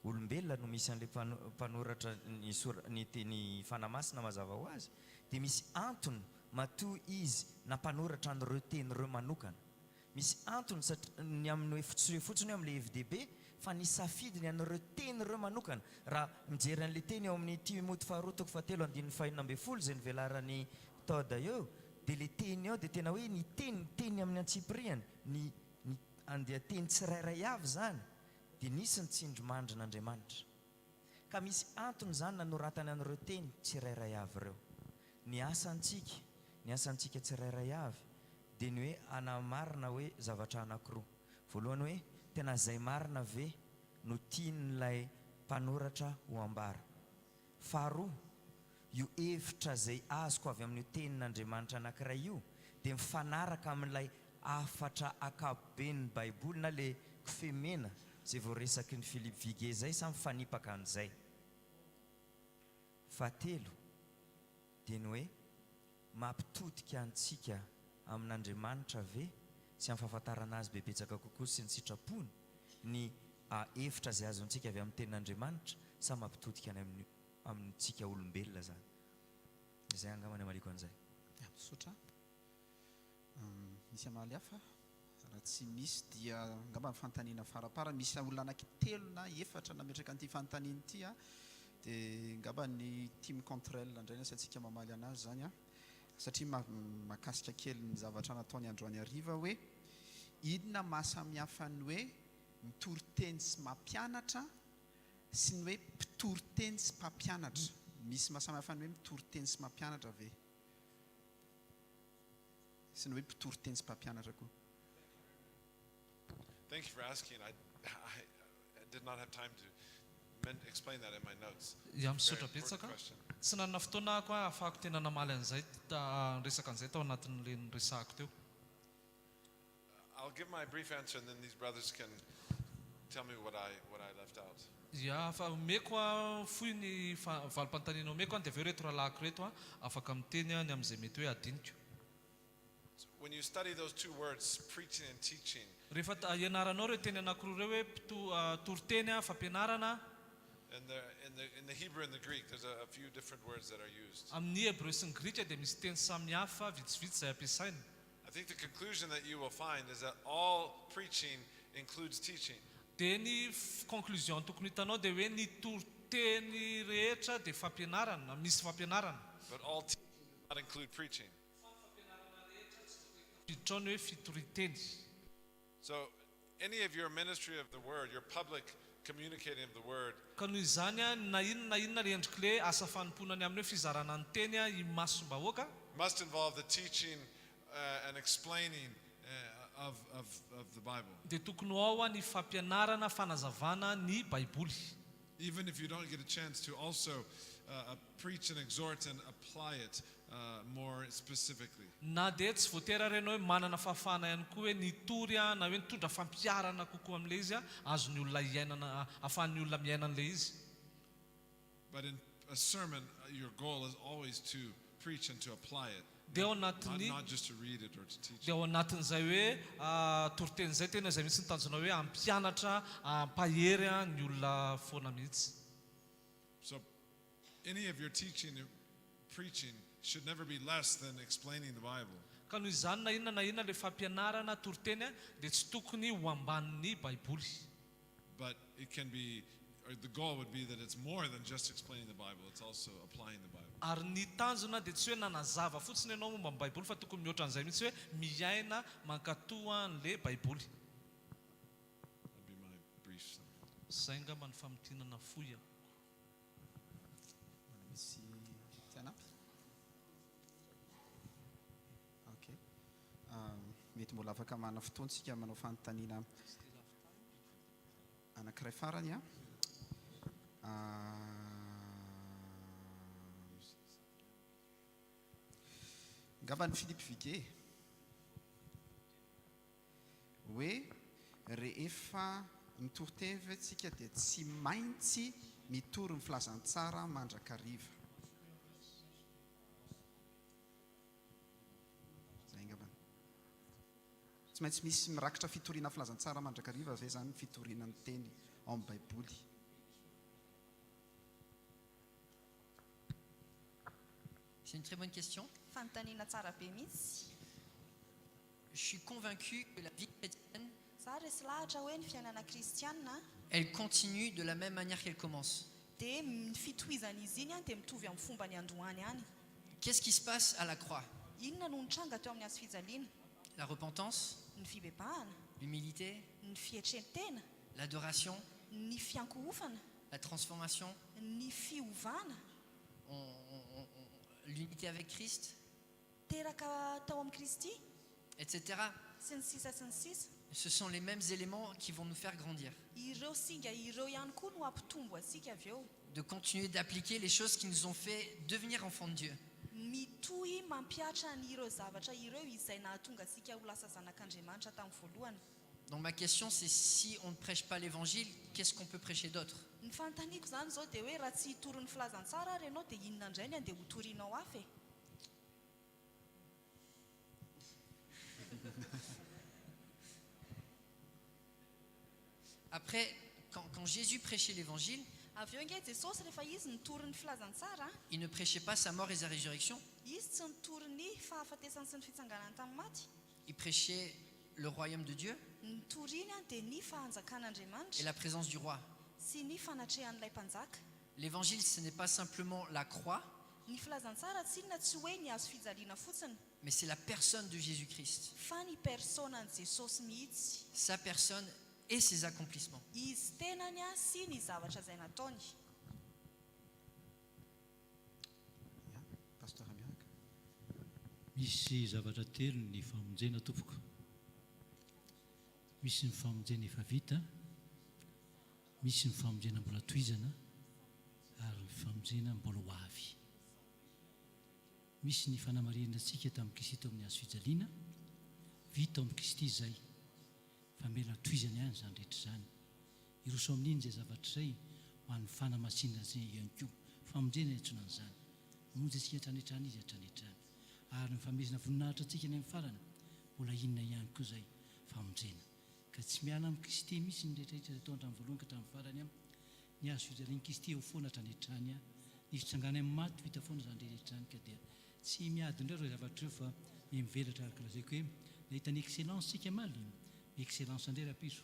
olombelona no misy an'le mpanoratra ny fanamasina mazava ho azy, dia misy antony matoa izy na mpanoratra n'ireo tenyreo manokana. Misy antony ny amin'ny fotsiny amin'le FDB, fa ny safidiny an'ireo tenyreo manokana. Raha mijery an'le teny eo amin'ny Timoty 2:7-5 zay nivelaran'ny Toda eo, dia le teny eo dia tena hoe ny teny amin'ny antsipriany, ny andeha teny tsirairay avy zany, dia nisy ny tsindrimandrin'Andriamanitra. Ka misy antony zany nanoratany an'ireo teny tsirairay avy ireo. Ny asantsika tsirairay avy dia ny hoe anamarina hoe zavatra anankiroa. Voalohany hoe tena zay marina ve no tian'ilay mpanoratra ho ambara. Faharoa, io hevitra zay azoko avy amin'ny tenin'Andriamanitra anankiray io dia mifanaraka amin'ilay afatra akapoben'ny baiboly na le kofemena zay voaresaky ny Philippe Viguet zay, samy mifanipaka an'izay. Fahatelo dia ny hoe mampitodika antsika amin'Andriamanitra ve sy amin'ny fahafantarana azy bebetsaka kokoa sy ny sitrapony ny hevitra zay azontsika avy amin'ny tenin'Andriamanitra sa mampitodika amintsika olombelona zany. Izay angamba ny amaliko an'izay. Misotra misy amaly hafa raha tsy misy dia angamba ny fanontaniana farapara. Misy olona anankitelo na efatra nametraka an'ity fanontaniana ity dia ngamba ny team contrel indray ny asantsika mamaly anazy zany satria mahakasika kely ny zavatra nataony androany hariva hoe inona mahasamihafa ny hoe mitory-teny sy mampianatra sy ny hoe mpitory-teny sy mpampianatra. Misy mahasamihafa ny hoe mitory-teny sy mampianatra ve sy ny hoe mpitory-teny sy mpampianatra koa. Thank you for asking. I did not have time to explain that in my notes. Misaotra betsaka. Tsy nanana fotoana ako ahafahako tena namaly an'izay resaka an'izay tao anatin'le resahako teo. I'll give my brief answer and then these brothers can tell me what I left out. Ya, fa omeko fohy ny valim-panontaniana omeko dia aveo reto rahalahy reto afaka miteny ny amin'izay mety hoe adiniko. When you study those two words, preaching and teaching, rehefa ianaranao reo teny anankiroa reo hoe toriteny fampianarana, in the Hebrew and the Greek, there's a few different words that are used. amin'ny Hebreo sy ny Grika dia misy teny samihafa vitsivitsy izay ampiasaina. I think the conclusion that you will find is that all preaching includes teaching. Dia ny conclusion tokony hitanao dia hoe ny toriteny rehetra dia fampianarana, misy fampianarana. But all teaching does not include preaching. Fitrony hoe fitoriteny. So any of your ministry of the word, your public communicating of the word, ka noho izany na inona le endriky le asa fanomponany amin'ny hoe fizarana ny teny imasom-bahoaka must involve the teaching and explaining of the Bible. dia tokony ao ny fampianarana fanazavana ny baiboly. Even if you don't get a chance to also preach and exhort and apply it more specifically. Na dia tsy voatera reno hoe manana fahafahana ihany koa hoe nitory na hoe nitondra fampiarana kokoa amin'ilay izy azony olona iainana ahafahan'ny olona miaina an'ilay izy. But in a sermon, your goal is always to preach and to apply it. Not just to read it or to teach it. Dia ao anatin'izay hoe toriteny izay tena izay misy ny tanjona hoe ampianatra ampahery ny olona foana mihitsy. So any of your teaching and preaching should never be less than explaining the Bible. ka noho izany na inona le fampianarana toriteny dia tsy tokony ho ambanin'ny baiboly. But it can be, or the goal would be that it's more than just explaining the Bible, it's also applying the Bible. Ary ny tanjona dia tsy hoe nanazava fotsiny ianao momba ny baiboly fa tokony mihoatra an'izay mihitsy hoe miaina mankatoa an'le baiboly. That'd be my brief summary. Zay angamba ny famotinana fohy. Misy tianampy? Okay. Mety mbola afaka manana fotoantsika manao fanontaniana anankiray farany a. Ngamba ny Philippe Viquet hoe rehefa mitory-tevintsika dia tsy maintsy mitory ny filazantsara mandrakariva. Zay ngamba. Tsy maintsy misy mirakitra fitoriana filazantsara mandrakariva ve zany fitoriana ny teny ao amin'ny baiboly. C'est une très bonne question. Fanontaniana tsara be mihitsy. Je suis convaincu que la vie chrétienne, Za resy lahatra hoe ny fiainana kristiana elle continue de la même manière qu'elle commence. dia ny fitohizan'izy iny dia mitovy amin'ny fomba ny androany any. Qu'est-ce qui se passe à la croix? Inona no nitranga teo amin'ny hazo fijaliana? La repentance, Ny fibebahana, l'humilité, ny fietren-tena, l'adoration, ny fiankohofana, la transformation, ny fiovana, l'unité avec Christ, teraka tao amin'ny Kristy, etc. sy ny sisa sy ny sisa. Ce sont les mêmes éléments qui vont nous faire grandir. Ireo singa ireo ihany koa no ampitombo asika avy eo. De continuer d'appliquer les choses qui nous ont fait devenir enfants de Dieu. Mitohy mampiatra n'ireo zavatra ireo izay nahatonga asika ho lasa zanak'Andriamanitra tamin'ny voalohany. Donc ma question c'est si on ne prêche pas l'évangile, qu'est-ce qu'on peut prêcher d'autre? Ny fanontaniako zany zao dia hoe raha tsy hitory ny filazantsara ary ianao dia inona indray ny andeha ho torianao hafa e? Après, quand Jésus prêchait l'évangile, Avy eo nge Jesosy rehefa izy nitory ny filazantsara, il ne prêchait pas sa mort et sa résurrection, izy tsy nitory ny fahafatesany sy ny fitsanganany tamin'ny maty. il prêchait le royaume de Dieu Ny toriany dia ny fahanjakan'Andriamanitra et la présence du roi. sy ny fanatrehan'ilay mpanjaka. L'évangile, ce n'est pas simplement la croix, Ny filazantsara tsy inona tsy hoe ny hazo fijaliana fotsiny, mais c'est la personne de Jésus-Christ, fa ny personan'i Jesosy mihitsy, sa personne et ses accomplissements. izy tenany a sy ny zavatra izay nataony. Pasteur Amiaka. Misy zavatra telo ny famonjena tompoko. Misy ny famonjena efa vita, misy ny famonjena mbola tohizana, ary ny famonjena mbola ho avy. Misy ny fanamarena antsika tamin'ny Kristy tao amin'ny hazo fijaliana, vita ao amin'ny Kristy izay, fa mela tohizana ihany izany rehetra izany. Iroso amin'iny izay zavatra izay ho an'ny fanamasinana izay ihany koa. Famonjena antsoina an'izany. Monjy antsika hatranetrany izy hatranetrany. Ary ny famezana voninahitra antsika ny amin'ny farana, mbola inona ihany koa izay famonjena. Ka tsy miala amin'ny Kristy misy ny rehetrarehetra atao hatramin'ny voalohany ka hatramin'ny farany ny hazo fijalian'i Kristy eo foana hatranetrany. Ny fitsangana amin'ny maty vita foana izany rehetrarehetrany ka dia tsy miadindreo ireo zavatra ireo fa mivelatra araka lazaiko hoe nahita ny excellence tsika malina. Excellence indray rapiso.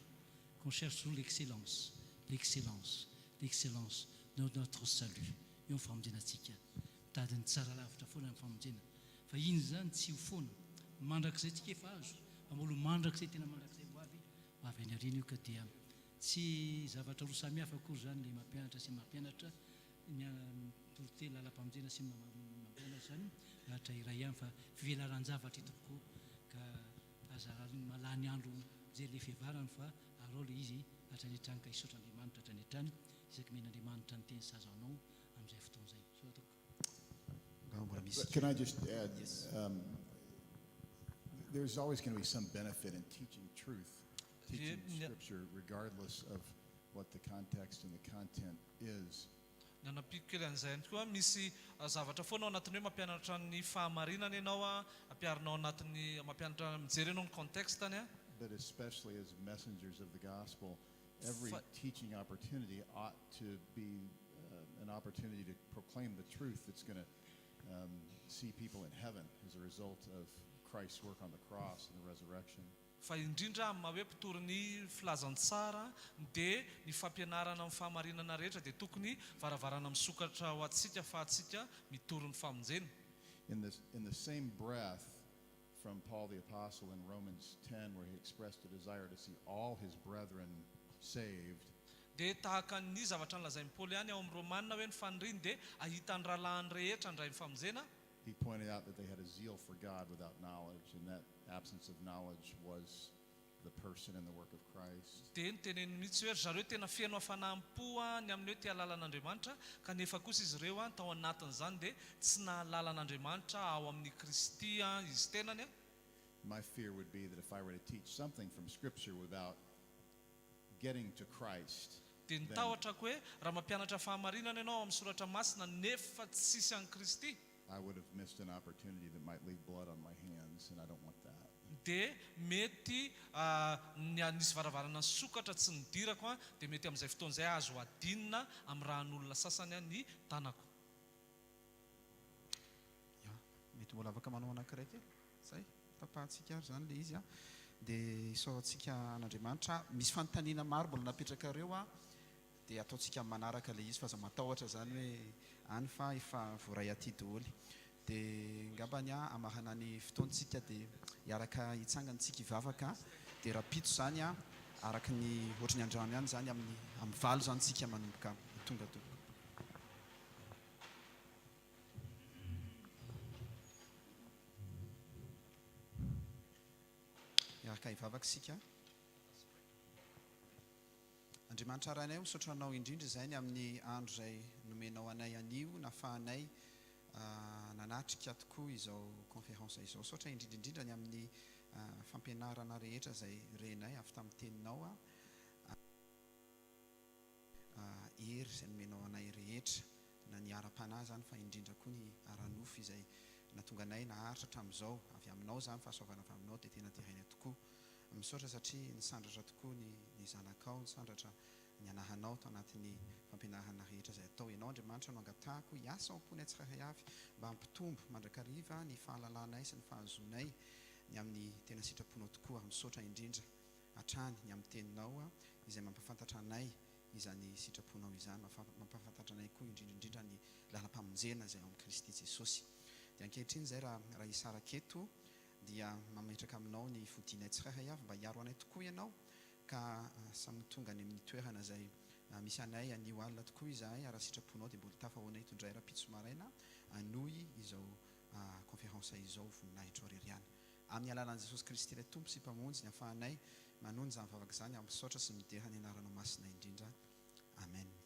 Qu'on cherche toujours l'excellence, l'excellence, l'excellence de notre salut. Eo ny famonjenantsika. Mitadiny tsara lavitra foana ny famonjena. Fa iny zany tsy ho foana. Mandrakizay tsika efa azo. Fa mbola mandrakizay tena mandrakizay ho avy any aoriana io ka dia tsy zavatra roa samihafa akory zany le mampianatra sy mampianatra ny toroteny lalam-pamonjena sy mampianatra zany lahatra iray ihany fa fivelaran-javatra itoko ka aza malany andro zay le fiavarany fa arao le izy hatranetrany ka hisaotra Andriamanitra hatranetrany isaky men'Andriamanitra ny teny sazanao amin'izay fotoana izay. So atako. But can I just add, there's always going to be some benefit in teaching truth, teaching Scripture, regardless of what the context and the content is. Nanapiko kely an'izay ihany koa misy zavatra foana ao anatin'ny hoe mampianatra ny fahamarinana ianao a, ampiarinao anatin'ny mampianatra mijery ianao ny contextany a. But especially as messengers of the gospel, every teaching opportunity ought to be an opportunity to proclaim the truth that's going to see people in heaven as a result of Christ's work on the cross and the resurrection. fa indrindra amin'ny maha hoe mpitory filazantsara dia ny fampianarana amin'ny fahamarinana rehetra dia tokony varavarana misokatra ho atsika fa atsika mitory ny famonjena. In the same breath from Paul the Apostle in Romans 10, where he expressed a desire to see all his brethren saved, dia tahaka ny zavatra nolazain'ny Paoly ihany ao amin'ny Romanina hoe ny faniriny dia ahita ny rahalahy rehetra ndray ny famonjena. he pointed out that they had a zeal for God without knowledge, and that absence of knowledge was the person and the work of Christ. Dia nyteneny mihitsy hoe zareo tena fihaino hafanampo ny amin'ny hoe tia lalan'Andriamanitra kanefa kosa izy ireo tao anatin'izany dia tsy nahalalan'Andriamanitra ao amin'ny Kristy izy tenany. My fear would be that if I were to teach something from Scripture without getting to Christ, dia nitahotrako hoe raha mampianatra fahamarinana ianao amin'ny soratra masina nefa tsisy an'i Kristy, I would have missed an opportunity that might leave blood on my hands, and I don't want that. dia mety nisy varavarana sokatra tsy nidirako dia mety amin'izay fotoan'izay azo adinina amin'ny rahan'olona sasany ny tanako. Mety mbola afaka manao anankiray kely zay tapahantsika ary zany le izy dia isaoantsika an'Andriamanitra misy fanontaniana maro mbola napetraka ireo dia ataontsika manaraka le izy fa aza matahotra zany hoe any fa efa voaray aty daholo dia ngambany amahana ny fotoantsika dia hiaraka hitsangantsika hivavaka dia rapito zany araka ny ohatrany andrano ihany zany amin'ny valo zany tsika manomboka tonga to. Hiaraka hivavaka sika. Andriamanitra ranay misaotra anao indrindra izay ny amin'ny andro izay nomenao anay anio nafahanay nanatrika tokoa izao conférence izao. Saotra indrindrindrindra ny amin'ny fampianarana rehetra izay renay avy tamin'ny teninao hery izay nomenao anay rehetra na ny ara-panahy zany fa indrindra koa ny ara-nofo izay natonga anay naharitra hatramin'izao avy aminao zany fahasoavana avy aminao dia tena teraina tokoa. Misaotra satria nisandratra tokoa ny zanakao, nisandratra ny anahanao tao anatin'ny fampianarana rehetra izay atao. Ianao Andriamanitra no angatahako hiasa ao am-pony tsirairay avy mba hampitombo mandrakariva ny fahalalànay sy ny fahazoanay ny amin'ny tena sitraponao tokoa. Misaotra indrindra hatrany ny amin'ny teninao izay mampafantatra anay izany sitraponao izany, mampafantatra anay koa indrindrindrindra ny lalam-pamonjena izay ao amin'ny Kristy Jesosy. Dia ankehitriny izay raha hisaraka eto dia mametraka aminao ny fodianay tsirairay avy mba hiaro anay tokoa ianao ka samy tonga any amin'ny toerana izay misy anay anio alina tokoa izahay ara sitraponao dia mbola tafahoanay tondray rapitso maraina anohy izao conférence izao voninahitra oreriana amin'ny alalan'i Jesosy Kristy ilay tompo sy mpamonjy ny afahanay manony izany vavaka izany amin'ny saotra sy midera ny anaranao masina indrindra. Amen.